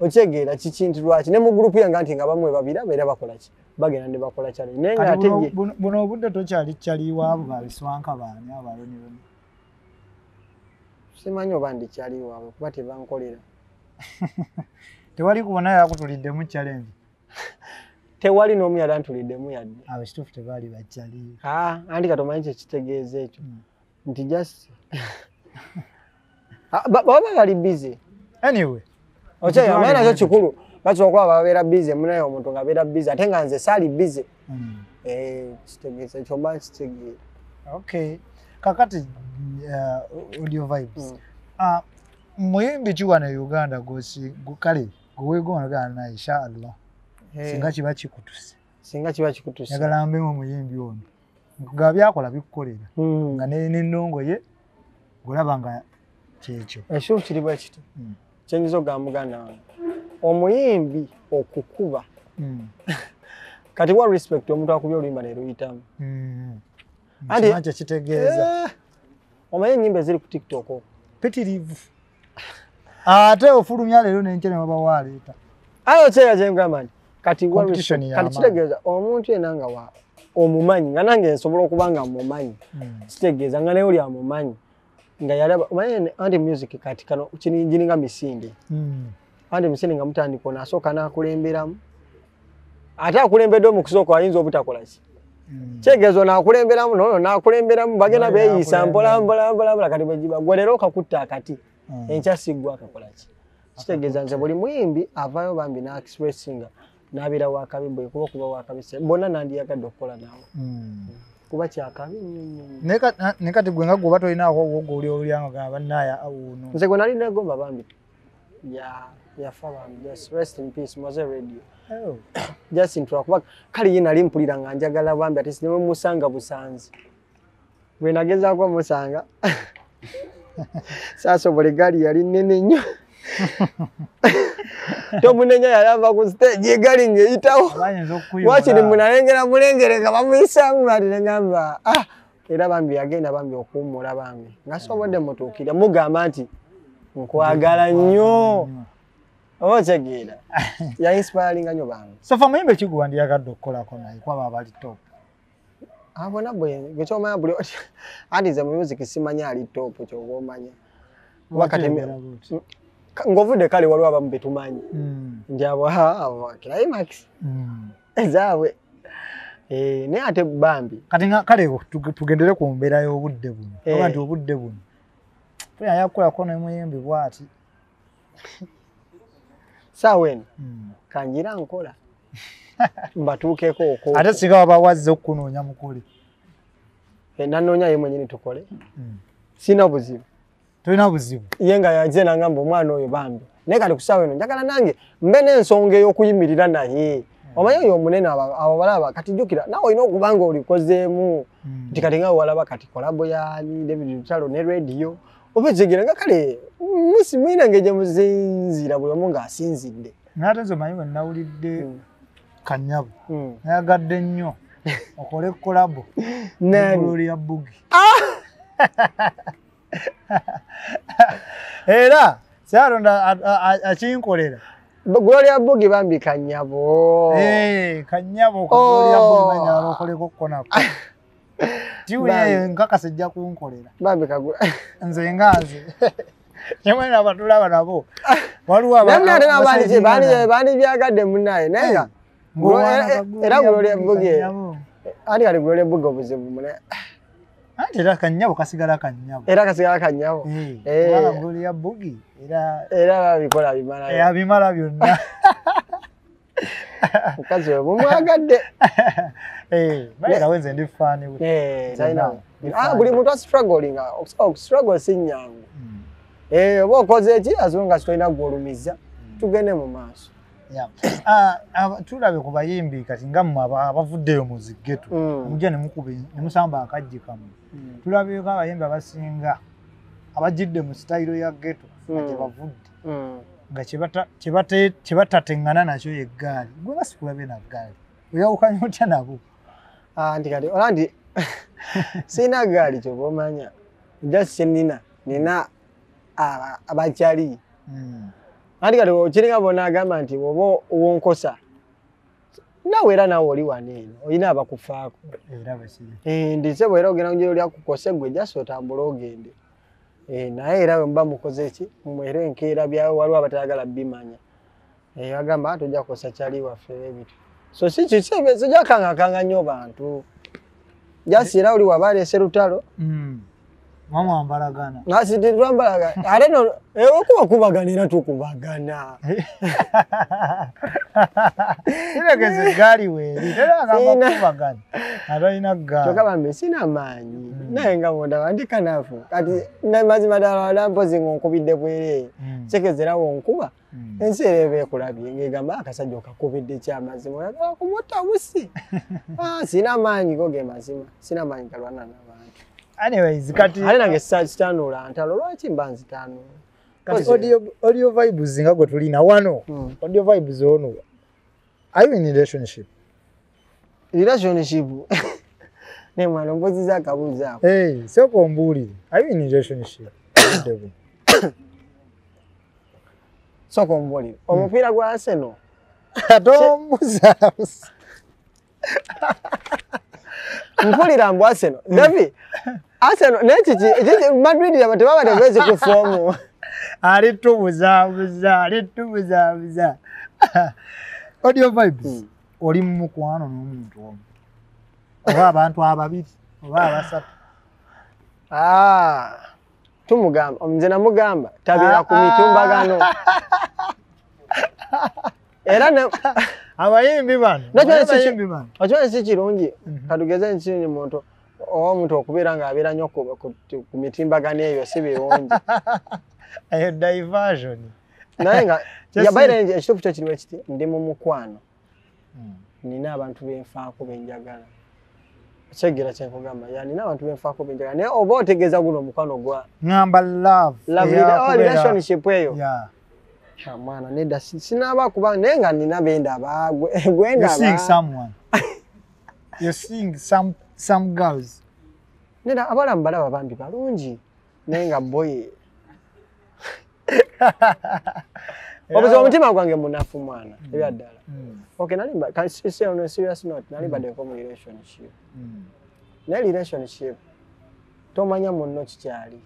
otegeera kikintu lwaki ne mu gurupu yange nti nga bamwe babira beera bakola ki bagenda ne bakola challenge naye nga ate buno obudde tokyali waabo babiswanka baani abalonironi simanyi oba ndikyali waabwe kuba tebankolera tewali kubona yakutuliddemu challenge tewali n'omu yali antuliddemu yadde abakituufu tebaali bakyali anti katomanyi kyekitegeeza ekyo nti just baba bali busy anyway okyega maana nakyo kikulu basobola okuba babeera busy munaye omuntu ng'abeera busy ate nga nze saali busy kitegeeza kyomba kitegeera okay kakati audio vibes muyimbi ki wano Uganda kale gwewegonagana naye inshallah singa kiba kikutuse njagala mbemu omuyimbi ono nga byakola bikukolera nga n'ennongo ye golaba nga kyekyo ekyo kiri bwe kiti kyenyiza ogamba muganda wange omuyimbi okukuba kati wa respect omuntu akubye oluyimba neruyitamu anti kitegeeza omanyi ennyimba eziri ku TikTok pitirivu ate ofulumya leero nenkene wabawaleeta ayo kyeya kyengamba nti kati kitegeeza omuntu yena nga omumanyi nga nange nsobola okuba nga mumanyi kitegeeza nga naye oli amumanyi nga yalaba manye anti music kati kano jininga misinde anti misinde nga mutandiko nasoka nakulemberamu ate akulembedde mu kusooka ayinza obutakola ki kyegezo nakulemberamu nono nakulemberamu bagenda beeyisa mpola kati bwegiba gwe leero okakutta akati enkyasigwa akakola ki kitegeeza nze buli muyimbi avaayo bambi na-expressinga n'abeera wakabi bwe kuba wakabi bonna nandiyagadde okukola naawe kuba kyakabi ne kati gwe nga gwoba tolinaako olyanga ga bannaaya awuno nze gwe nali negomba bambi yafa bambi just rest in peace Moze Radio just intro kuba kali ye nali mpulira nga njagala bambi ate sinema musanga busanzi bwe nagezaako musanga sasa buli gali yali nene nnyo tomunenya yalava ku stage egali ngeyitawo wakiri munalengera mulengereka bamuyisamu bati negamba era bambi yagenda bambi okuwummula bambi ngasobodde mutuukira mugamba nti nkwagala nnyo oba otegeera yainspiringa nnyo bambi sofa muyimbe kiguwandiyagadde okukolako naye kwaba abali top abona bwe gekyomanya buli anti ze music simanya ali top kyoba omanya ngovudde kale waliwo abamu betumanyi nti abo climax ezaabwe naye ate bambi kati kale tugendere ku mbeera y'obudde buno oba nti obudde buno yayakulako nemuyimbi bwati saawa eno kanjira nkola mbatuukeko okwo ate singa waba wazze okukunoonya mukole nanoonya ye mwenyini tukole sina buzibu tolina buzibu ye nga yaze nangamba omwana oyo bambi naye kati kusaawa eno njagala nange mbe n'ensonga ey'okuyimirira naye omanyi oyo omunene abo balaba kati jjukira nawe olina okuba nga olikozeemu nti kati nga walaba kati kolabo yani David Lutalo ne radio oba ekigera nga kale mwinange gye muzinzira buli omu ng'asinzidde naate nze omanyi bwe nawulidde Kanyabu nayagadde nnyo okole kolabo Gloria Bugi era Syaronda akinkolera Gloria Bugi bambi Kanyabo Kanyabo ko Gloria Bugi manya okoleko konako tiwe nkakase jja kunkolera bambi kagula nze ngaze yemwe nabatulaba nabo waliwo bani byagadde munaye nenga era Gloria Bugi ali ali Gloria Bugi obuzibu mune ate era Kanyabo kasigala Kanyabo era kasigala Kanyabo Gloria Bugi era bikola bimala bimala byonna mukazi we mumwagadde bayira wenze ndi fani buli muntu astruggling struggle si nnyangu oba okoze eki azonga sitolina gwolumiza tugende mu maaso tulabe ku bayimbi kati nga mmwe abavuddeyo mu zigeto mujja nemusamba akajji kamu tulabeko abayimbi abasinga abajjidde mu sitayiro ya geto gye bavudde nga kyebatateŋŋana nakyo yeggaali gwe basikulabe na ggaali oyawukanya otya nabo nti kati ola nti sirina ggaali kyoba omanya just nina abakyali anti kati kiringa bona agamba nti oba wonkosa nawe era nawe oli wano eno olina abakufaako ndise bwera ogenda njira oli akukose gwe jasi otambula ogende naye era we muba mukoze ki mumwere enkeera byawe waliwo abatayagala bimanya agamba tojja kukosa kyali waffe ebitu so si kisejakangakanga nnyo bantu jasi era oli waba alese lutalo mama ambalagana nasi twambalagana ate no okuba kubaganira tukubagana iregeze gali weri era agamba kubagana atalina ggali tokabambe sina maanyi naye nga bonda bandika nafu kati mazima ddala nampozi ng'onkubidde bwere kyegezera wonkuba ensi era eba ekulabye ng'egamba akasajja okakubidde kyamazima oyagala kumutta busi sina maanyi go ge mazima sina maanyi galwana n'abantu anyways kati ale nange sitanula ntalo lwaki mba nzitanula kati audio vibes nga gwe tulina wano audio vibes ono are you in a relationship ne mwana mpoziza akabuuzo ako soko ombuulire are you in a relationship soko ombuulire omupiira gwa Arsenal tombuza mpulira mbu Arsenal David Arsenal n'ekiki Madrid yaba tebabadde bwezi ku fomu alitubuza Audio Vibes oli mu mukwano n'omuntu omu oba abantu ababiri oba abasatu tumugamba nze namugamba tabira ku mitumbagano era abayimbi bano nakyo si kirungi katugeze nkini muntu omuntu okubeera ng'abeera nnyo ku mitimbagano eyo si birungi eyo diversion naye nga yabaire ekituufu kyo kiriwo ekiti ndi mu mukwano nina abantu benfaako benjagala kyegera kyenkugamba nina abantu benfaako benjagala naye oba otegeeza guno omukwano gwa ngamba relationship eyo mwana nedda sinaaba kuba naye nga nina bendaba gwendaba you seeing some girls nedda abalamu balaba bambi balungi naye nga boy obuzibu omutima gwange munafu mwana ebyaddala okay nalimba can you say on a serious note nalimba de mu relationship naye relationship tomanya munno kikyali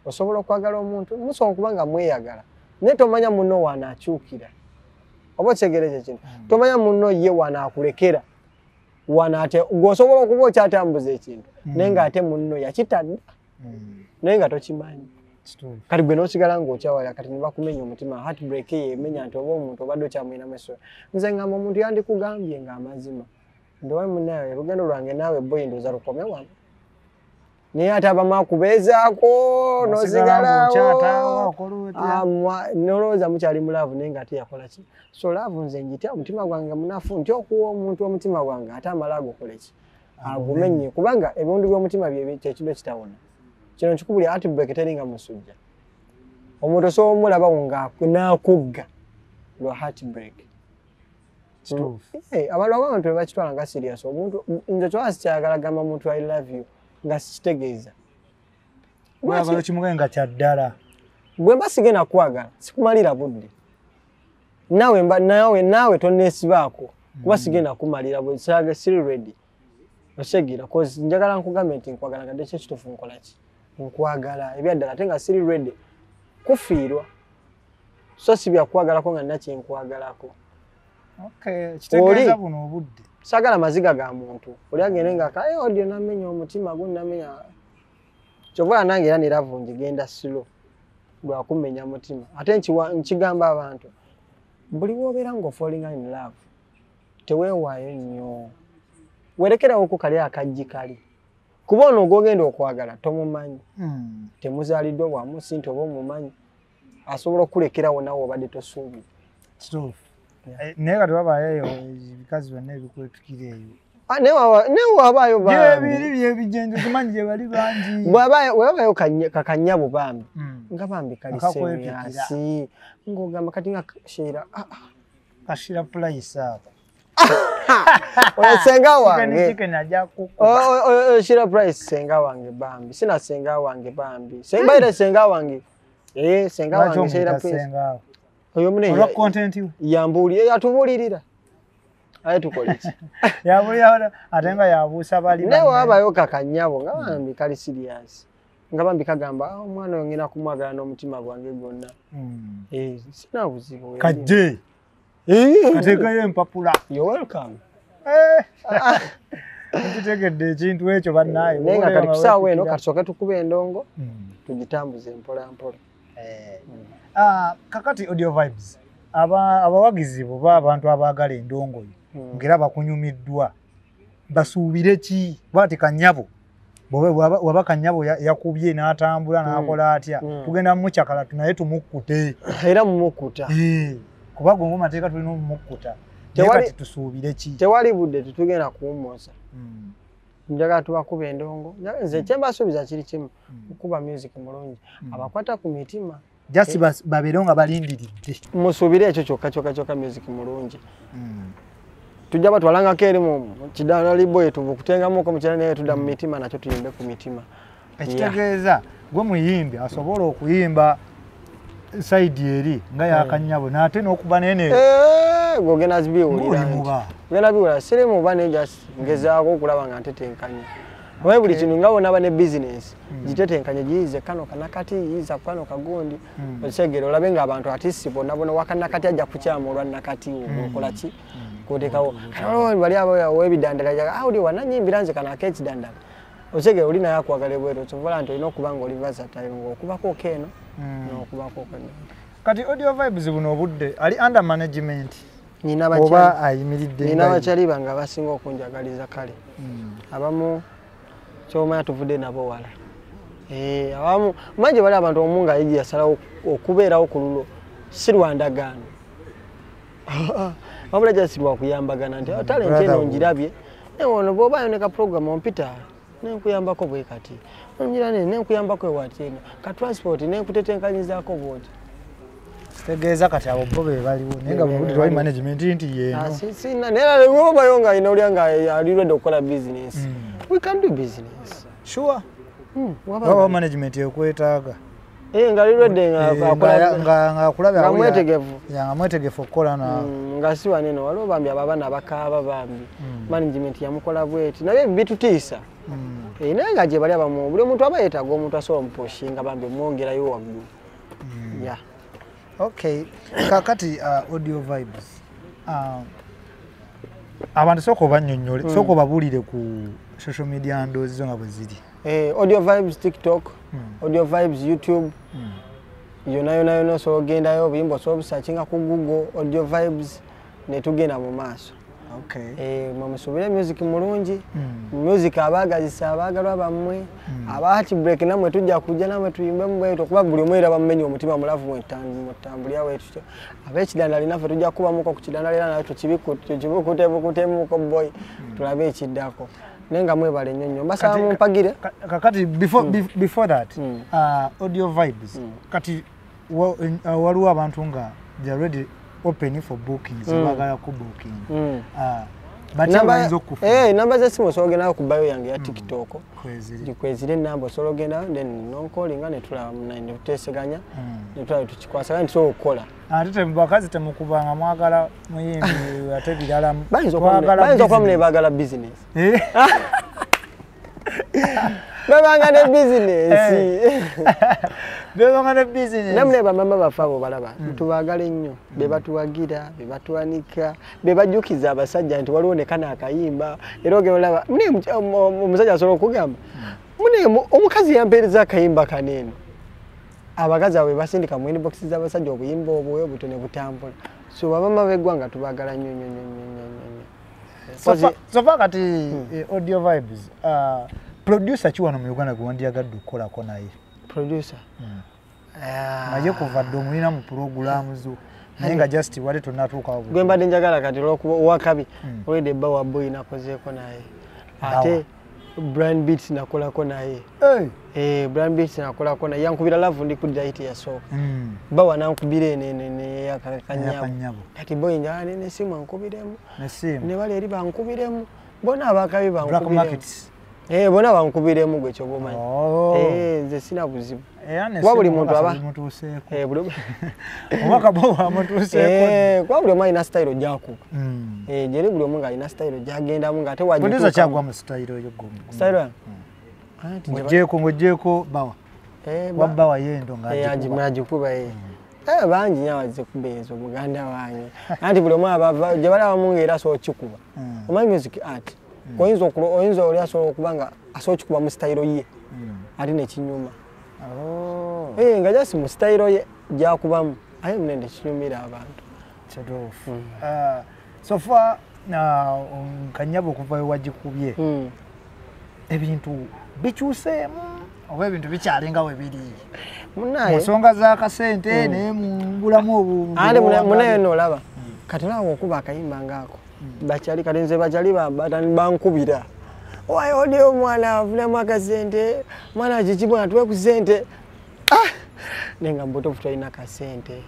osobola okwagala omuntu musobola okuba nga mweyagala naye tomanya munno wanaakyukira oba otegereje kino tomanya munno ye wanaakulekera wanaate gwosobola okuba okyatambuza ekintu naye ng'ate munno yakitadda naye nga tokimanyi kati gwe n'osigala ng'okyawala kati ne bakumenya omutima heartbreak yemenya nti oba omuntu obadde okyamwinamu essola nze ngamba omuntu yandikugambye ng'amazima ndowe munawe lugendo lwange naawe boyi ndoza lukome wano naye ate abamu akubeezaako n'osigalawo nolowooza mukyali mulaavu naye ng'ate yakola ki so laavu nze njitya omutima gwange munafu nti okuwa omuntu omutima gwange ate amala agukole ki agumenye kubanga ebiwundu by'omutima kyekiba kitawona kino nkikubuli heartbreak teringa musujja omuntu osobola omulabawo n'akugga lwa heartbreak abantu abamu tebakitwala nga serious omuntu nze twala sikyagala gamba muntu I love you nga sikitegeeza mwagala kimugaye nga kyaddala gwe mba sigenda kwagala sikumalira budde nawe tonneesibaako kuba sigenda kumalira bwe saaga siri ready osegira cause njagala nkugambye nti nkwagala nga dekyo ekituufu nkola ki nkwagala ebyaddala ate nga siri ready kufiirwa so si byakwagalako nga nakyenkwagalako kitegeeza buno obudde sagala maziga ga muntu oli agende nga audio namenya omutima guno namenya kyova nange era neravu njigenda silo lwakumenya mutima ate nkigamba abantu buli wobeera nga falling in love teweewaayo nnyo werekerawo ku kali akajji kali kuba ono gwogenda okwagala tomumanyi temuzaaliddwe bwamu sinti oba omumanyi asobola okulekerawo nawe obadde tosuubira naye kati wabaayo ebikazi byonna ebikwepikira eyo naye wabaayo biri byebijenjo kimanyi gye bali bangi wabaayo kakanyabo bambi nga bambi kalisemyasi ng'ogamba kati nga kashira pulayiisi ako oyo senga wange shira price senga wange bambi sina senga wange bambi baire senga wange senga wange shira price oyo mune olwa content yambuli yatubulirira aye tukoleki yabulira atenga yabuusa bali ne wabayo kakanyabo nga bambi kali serious nga bambi kagamba omwana oyo ngina kumwagala n'omutima gwange gwonna sina buzibu kajje kateekayo empapula you're welcome nkitegedde ekintu ekyo bannaayo naye nga kati kusaawa eno katusooke tukuba endongo tugitambuze mpola mpola kakati Audio Vibes abawagizi boba abantu abaagala endongo ngera bakunyumiddwa basuubire ki bwati kanyabo waba kanyabo yakubye n'atambula n'akola atya tugenda mumukyakala naye tumukkute era mumukkuta kuba gwe mumateeka tulina omumukkuta kati tusuubire ki tewali budde tetugenda kuwummuza njagala tubakuba endongo nze kyembasuubiza kiri kimu okuba music mulungi abakwata ku mitima just babeerewo nga balindiridde musuubire ekyo kyokka music mulungi tujja batwalangako eri mu kidaala liboye tukutengamuko mu kirala naye tudda mu mitima nakyo tuyimbe ku mitima ekitegeeza gwe muyimbi asobola okuyimba saidi eri nga yakanyabo nate n'okuba nene gogena zibiwulira gena biwula sire mu bane just ngezaako okulaba nga ntetenkanya owe buli kintu nga wona bane business gitetenkanya giize kano kanakati yiza kwano kagondi osegero olabe nga abantu atisipo nabona wakanakati ajja kukyamulwa nakati okola ki kotekawo bali abo webidandala jaga audi wananyimbira nze kana kekidandala osegero oli naye akwagala bwero kyovola nti olina okuba nga oli versatile ng'okubako keno n'okubako keno kati Audio Vibes buno obudde ali under management oba ayimiridde nina bakyali bange abasinga okunjagaliza kale abamu kyomanya tuvudde nabo wala abamu manje bali abantu omu nga yigi yasalawo okubeerawo ku lulo si lwandagaano wabula gyasi lwakuyambagana nti talenti eno ngirabye ono bw'oba yoneka program ompita nenkuyambako bwe kati onjira nene nenkuyambako ewati eno ka transport nenkutetenkanyizaako bwoti tegeeza kati abo bo be baliwo naye nga bwebudde tewali management nti yeeno sina naye wobayo nga alina olya nga alirwedde okukola business we can do business sure waba management ekwetaaga nga alirwedde nga akulabya nga mwetegefu okukola na nga si waneno waliwo bambi abaana abakaaba bambi management yamukola bweti nabye bitutiisa naye nga gye bali abamu buli omuntu aba yeetaaga omuntu asobola omupushinga bambi omwongerayo waggulu okay kakati Audio Vibes abantu soko banyonyole soko babulire ku social media handles zo nga bwe ziri Audio Vibes TikTok Audio Vibes YouTube yona so gendayo bimbo so searchinga ku Google Audio Vibes ne tugenda mu maaso mama subire music mulungi music abagazisa abagalwa bamwe abati break namwe tujja kujja namwe tuyimbe mbweto kuba buli omwera bamenye omutima mulavu mutambulya wetu abekidanda linafe tujja kuba muko ku kidanda lera nayo tukibikutemu ko boy tulabe ekiddako nenga mwebale nyonyo mbasa mumpagire kakati before that Audio Vibes kati waliwo abantu nga they are ready open for bookings bagala ku booking namba zesimu sogenda kubayo yange ya TikTok kwezire namba sologenda then non calling ne tula ne tuteseganya ne tula tukikwasa nti so okola ate bakazi temukubanga mwagala muyimbi ate bilala bayinza kwa mne bagala business babanga ne business namne bamama bafabo balaba tubagale nnyo be batuwagira be batuwanika be bajukiza abasajja nti walionekana akayimba era ogeolaba mune omusajja asobola okugamba mune omukazi yampereza akayimba kanene abakazi abo basindika mu inbox z'abasajja obuyimba obwe butone butambula so bamama begwanga tubagala nnyo so far kati Audio Vibes producer chiwano mu Uganda gwandiyagadde okukolako naye producer naye kuva ddo mulina mu program zo naye nga just wali tonatuuka gwe mbadde njagala kati wakabi olwedde Bawa Boy nakozeeko naye ate Brand Beats nakolako naye Brand Beats nakolako naye yankubira love ndi kudda hiti yasooka Bawa nankubira ene yakanyabo kati Boy njagala nene simu ankubiremu ne bali eri bankubiremu bona abakabi bankubiremu bona bankubiremu gwe kyobomanyi nze sina buzibu kwa buli muntu aba omwaka Bawa amutuuseeko kwa buli omu alina style gyakuba jeri buli omu nga alina style gyagendamu nga ate wagituuka kyagwa mu style eyo style ng'oggyeko Bawa Bawa yendo ng'agikuba bangi nnyo abazikuba ezo muganda wange anti buli omu abava gye bali abamu ng'era asobola okukikuba omanyi music art oyinza oli asobola okuba nga asobola okukikuba mu style ye ate nekinyuma nga jasi mu style ye gyakubamu aye munende kinyumira abantu kituufu so far Kanyabo okuva we wagikubye ebintu bikyuseemu oba ebintu bikyalinga we biri mu nsonga z'akasente naye mu bulamu ate munaye noolaba kati olaba okuba akayimba ngaako bakyali kati nze bakyali bankubira owaye oli omwana avunamu akasente mwana akikibwa atuwe ku sente nenga mbutofu talina akasente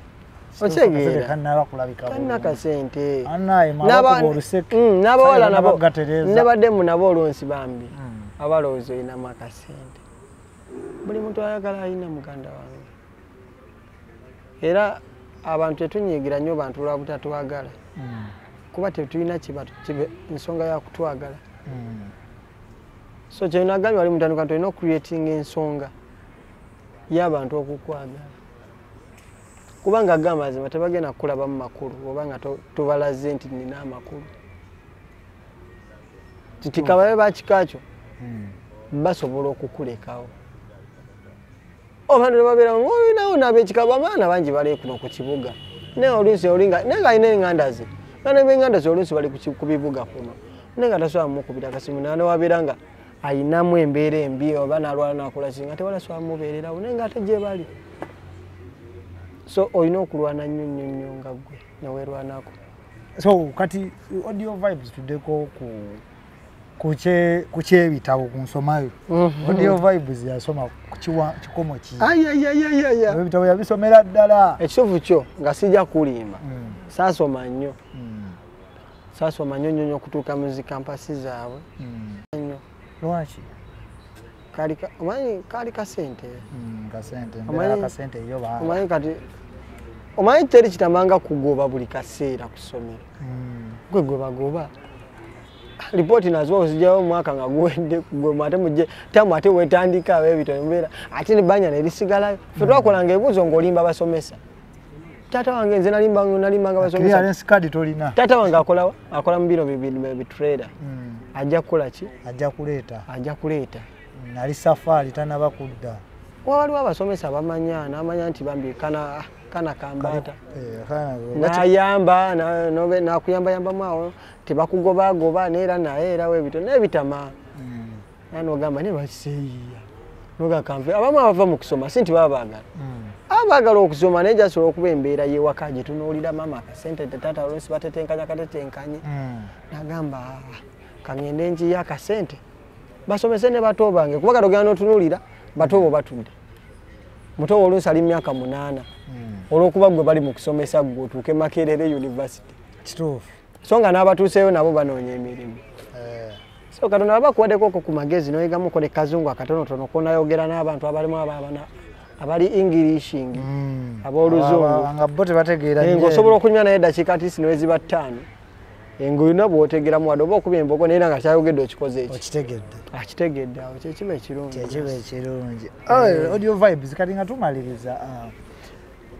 okyegera kalina akasente n'abawala nabo nebaddemu nabo olwonsi bambi abalowooza olinamu akasente buli muntu ayagala alina muganda wange era abantu tetunyigira nnyo bantu lwa butatwagala kuba tetulina kibe ensonga ya kutwagala so kye nagambye wali mutandika tulina ocreating ensonga y'abantu okukwagala kubanga agamba mazima tebagenda kukulaba mu makulu oba nga tubalaze nti nina amakulu tikababe bakikakyo basobola okukulekawo abantu babeera ng'olinawo n'abekikaba abaana bangi bali kuno ku kibuga naye oluusi olinga naye ng'alina enganda ze nga n'enganda ze oluusi bali ku bibuga kuno naye nga tasobola mukubira akasimu naye wabeera nga ayinamu embeera embi oba n'alwala n'akola ki nga tewala sobola mubeererawo naye ng'ate gye bali so olina okulwana nnyo nnyo nnyo nga ggwe neweerwanako so kati audio vibes tuddeko ku kyebitabo ku nsomayo audio vibes yasoma kikomo ki ebitabo yabisomera ddala ekituufu kyo nga sijja kulimba saasoma nnyo saasoma nnyo nnyo okutuuka mu zi kampasi zaabwe nnyo lwaki omanyi kaali kasente omanyi kati omanyi teri kitambanga kugoba buli kaseera kusomera gwe gobagoba ripoti nazo ozijjawo omwaka nga guwedde kugoma ate mujje tamu ate wetandika ab'ebitone mbeera ate nebanya nerisigalayo fe twakolanga ebibuuzo ng'olimba basomesa taata wange nze nalimbanga basomesa taata wange akola mu bino bitrader ajja kukola ki ajja kuleeta nali safari tanaba kudda waliwo abasomesa abamanya n'amanya nti bambi kana kambata n'ayamba n'akuyambayambamu awo tebakugobagoba neera naye era webito n'ebitama n'ogamba ne bakiseeyiya nogakanve abamu abava mu kusoma si nti baba baagala abaagala okusoma naye gyasobola okuba embeera y'ewaka gye tunuulira mama akasente tetaata olwesi batetenkanya katetenkanye nagamba kangende enjiya akasente basomese ne bato bange kuba katogera n'otunuulira bato bo batudde muto wo oluusi ali myaka 8 olw'okuba gwe bali mu kusomesa gwe otuuke Makerere University kituufu so nga n'abatuuseyo nabo banoonya emirimu so Katonda abakuwaddeko okwo ku magezi n'oyigamu kole kazungu akatonotono konayogera n'abantu abalimu abali Englishingi ab'oluzungu nga bo tebategeera nnyo ng'osobola okunywa naye eddakiika ati ziba 5 ng'olina bw'otegeramu wadde oba okuba embogo naye nga kyayogedde okikoze eki akitegedde awo kyekiba ekirungi audio vibes kati nga tumaliriza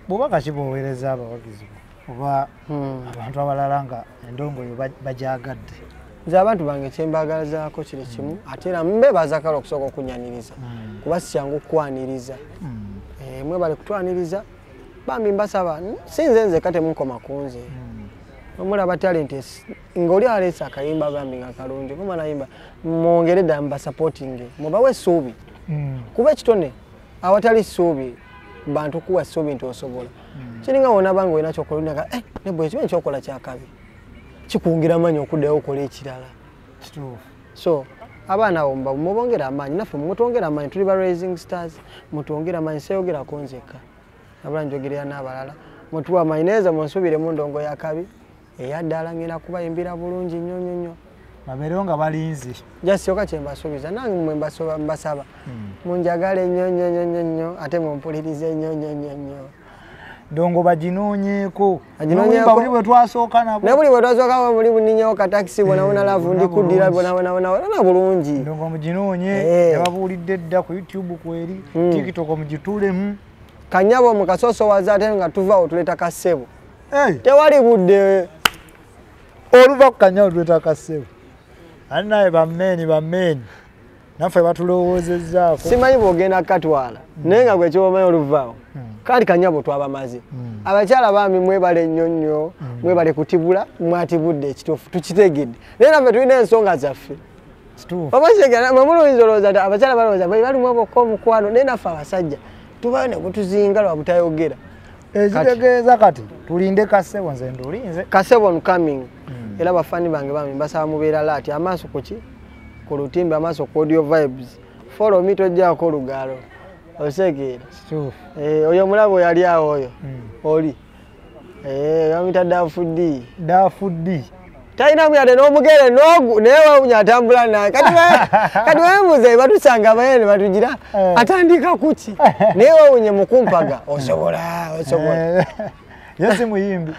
bw'oba kiboweereza abawagizi oba abantu abalala nga endongoyo bajagadde nze abantu bange kyembagalazaako kiri kimu ate era mbebaza kale okusooka okunyaniriza kuba si kyangu okukwaniriza mwebale kutwaniriza bambi mbasaba sinze nzekka temunkoma kunze omulaba talenti ng'oli aleese akayimba bambi nga kalungi kuma nayimba mwongere ddala mubasupporting mubawe essuubi kuba ekitone awatali ssuubi bantu kuwa essuubi nti osobola kiringa wona banga olina kyokola nebwe ekiba ekyokola kyakabi kikungira amaanyi okuddayo okola ekirala so abaana abo mubongera amaanyi naffe mutwongera amaanyi tuli ba Rising Stars mutwongera amaanyi seyogerako nzekka nabula njogerera n'abalala mutuwa amaanyi neeza munsubiremu ndongo yakabi eyaddala ngenda kubayimbira bulungi nnyo nnyo nnyo babeerewo nga balinzi jasooka kye mbasuubiza nange mwe mbasaba munjagale nnyo nnyo nnyo nnyo ate mumpulirize nnyo nnyo nnyo nnyo ndongo baginoonyeeko buli bwe twasooka nabo ne buli bwe twasooka muli buninyewo katakisi bonabona lavu ndikuddira bonabona bulungi ndongo muginoonye yababuulidde dda ku YouTube kweri TikTok mugituulemu kanyabo mukasoosowaza ate nga tuvaawo tuleeta kasebo tewali budde oluva ku kanyabo tuleeta kasebo ani naye bammeeni naffe batulowoozezaako simanyi bwogenda katwala naye nga gwekyobamanyi oluvaawo kali kanyabo twabamaze abakyala bambi mwebale nnyo nnyo mwebale kutibula mwatibudde ekituufu tukitegedde naye naffe tulina ensonga zaffe mamulowinza olowooza ti abakyala balowooza balimu abokka omukwano naye naffe abasajja tubayo ne butuzinga lwa butayogera ekitegeeza kati tulinde kasebo nze ndulinze kasebo coming era bafani bange bambi mbasaba mubeera laati amaaso kuki ku lutimbe amaaso ku audio vibes follow me tojjaako olugaalo osekeera oyo mulabo yali awo oyo oli bamuyita dafuddi talina muyate n'omugere naye wawunya atambula naye kati wemuze batusanga abayene batugira atandika kuki naye wawunye mukumpaga osobola Yesi muyimbi.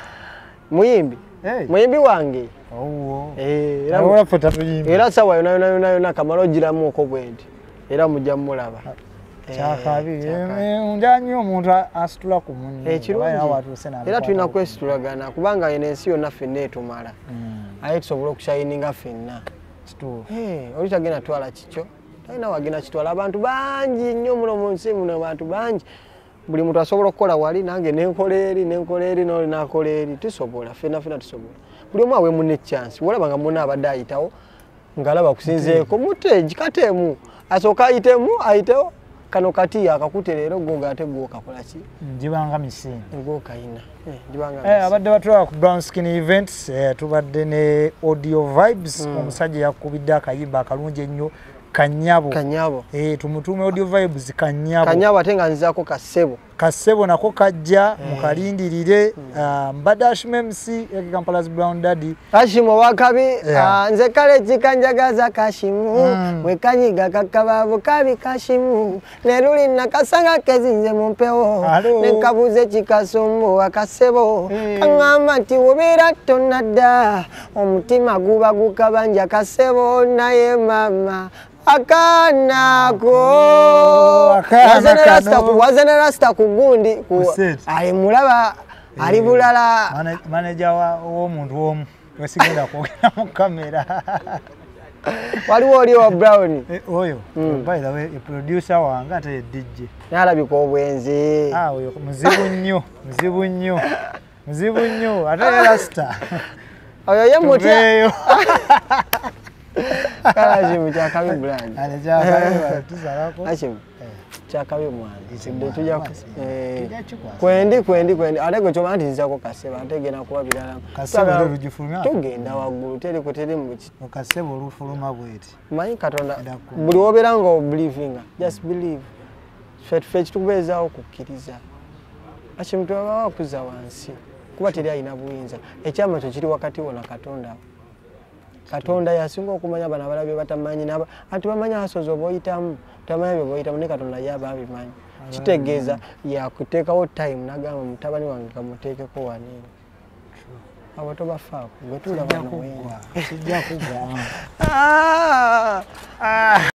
Muyimbi. Muyimbi wange. Era fota tuyimbi. Era sawa yona kamalo giramu okobwendi. Era mujja mulaba. Kyakabi. Undanyo omuntu asitula ku munne. Era tulina kwesitulagana kubanga ensi yonna ffenna etumala. Aye tusobola okushayininga ffenna. Oli tagenda twala kikyo. Talina wagenda kitwala abantu bangi nnyo muno mu nsi muno abantu bangi. Buli muntu asobola okukola wali nange nenkola eri n'oli nakola eri tusobola ffenna tusobola. Buli omu awe munne chance. Walaba nga munne abadde ayitawo ng'alaba kusinzeeko muteegi kateemu asooka ayitewo kano kati akakute leero gwo ate gwo kakola ki? Njibanga misini. Gwo kayina. Njibanga misini. Abadde batwala ku Brown Skin Events tubadde ne Audio Vibes omusajja yakubidde akayimba akalungi ennyo Kanyabo. Tumutume Audio Vibes Kanyabo. Kanyabo ate nga nzizaako Kasebo nako kajja mukalindirire mbadde Ashim MC Kampala's Brown Daddy. Kashimo wakabi nze kale kikanjagaza Kashimu mwekanyiga kakababo kabi Kashimu neruli nakasanga kezinze mumpewo nenkabuze kikasombo akasebo kangamba nti wobera tonadda omutima guba gukabanja kasebo naye mama akanako wazana rasta kugundi ayi mulaba ali bulala manager wo muntu omu wesigenda kwogera mu kamera waliwo oli wa Brown oyo by the way producer wange ate DJ nalabika obwenzi oyo muzibu nnyo ate rasta oyo ye mutya Kalajimu chakabi brand. Ashim. Chakabi mwana. Tuja kwendi. Alego choma ntiza ko kaseba ategena kuba bilala. Kaseba rujifuluma. Tugenda waggulu teri muki. Kaseba olufuluma bweti. Mayi katonda. Buli wobera ngo believing. Just believe. Fetch tubeza okukkiriza. Ashim tuwa kuza wansi. Kuba teri ayina buyinza. Ekyama kyo kiri wakati wona katonda. Katonda yasinga okumanya bana balabye batamanyi naba ati bamanya asozo boyitamu tamanya boyitamu ne katonda yaba abimanyi kitegeeza yakuteekawo time nagamba mutabani wange kamuteekeko wanene abo tobafaako gwe tulaba sijja kugwa